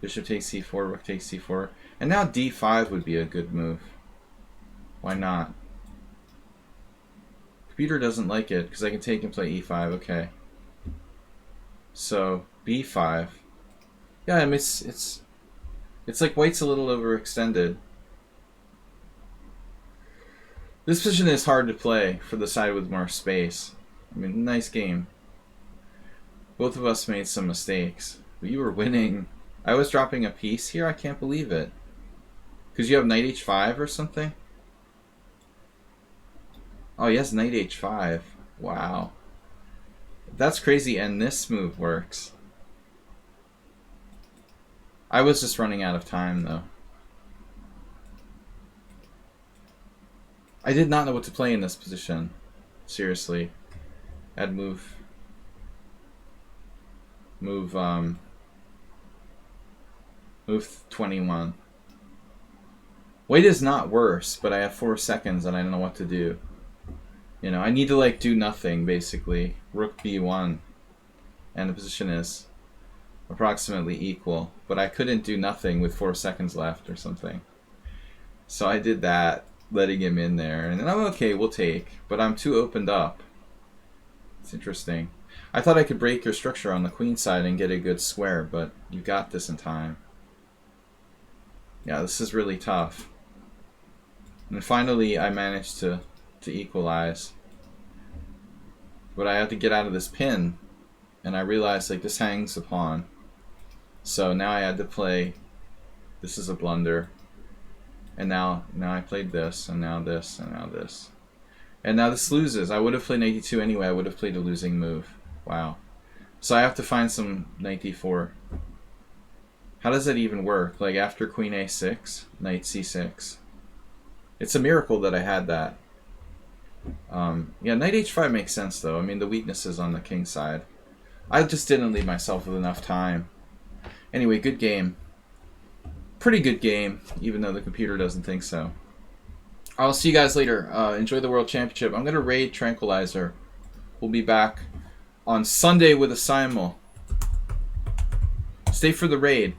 Bishop takes c4, rook takes c4. And now d5 would be a good move. Why not? Computer doesn't like it because I can take and play e5. Okay. So b5. Yeah, I mean, it's like white's a little overextended. This position is hard to play for the side with more space. I mean, nice game. Both of us made some mistakes. But you were winning. I was dropping a piece here? I can't believe it. Because you have knight h5 or something? Oh, he has knight h5. Wow. That's crazy, and this move works. I was just running out of time, though. I did not know what to play in this position. Seriously. I'd move 21. White is not worse, but I have 4 seconds and I don't know what to do. You know, I need to like do nothing, basically. Rook b1. And the position is approximately equal. But I couldn't do nothing with 4 seconds left or something. So I did that, letting him in there. And then I'm okay, we'll take. But I'm too opened up. It's interesting. I thought I could break your structure on the queen side and get a good square, but you got this in time. Yeah, this is really tough. And finally, I managed to equalize. But I have to get out of this pin. And I realized, like, this hangs a pawn. So now I had to play... This is a blunder. And now I played this, and now this, and now this. And now this loses. I would have played knight d2 anyway. I would have played a losing move. Wow. So I have to find some knight d4. How does that even work? Like after queen a6, knight c6. It's a miracle that I had that. Yeah, knight h5 makes sense though. I mean, the weakness is on the king side. I just didn't leave myself with enough time. Anyway, good game. Pretty good game, even though the computer doesn't think so. I'll see you guys later. Enjoy the World Championship. I'm going to raid Tranquilizer. We'll be back on Sunday with a simul. Stay for the raid.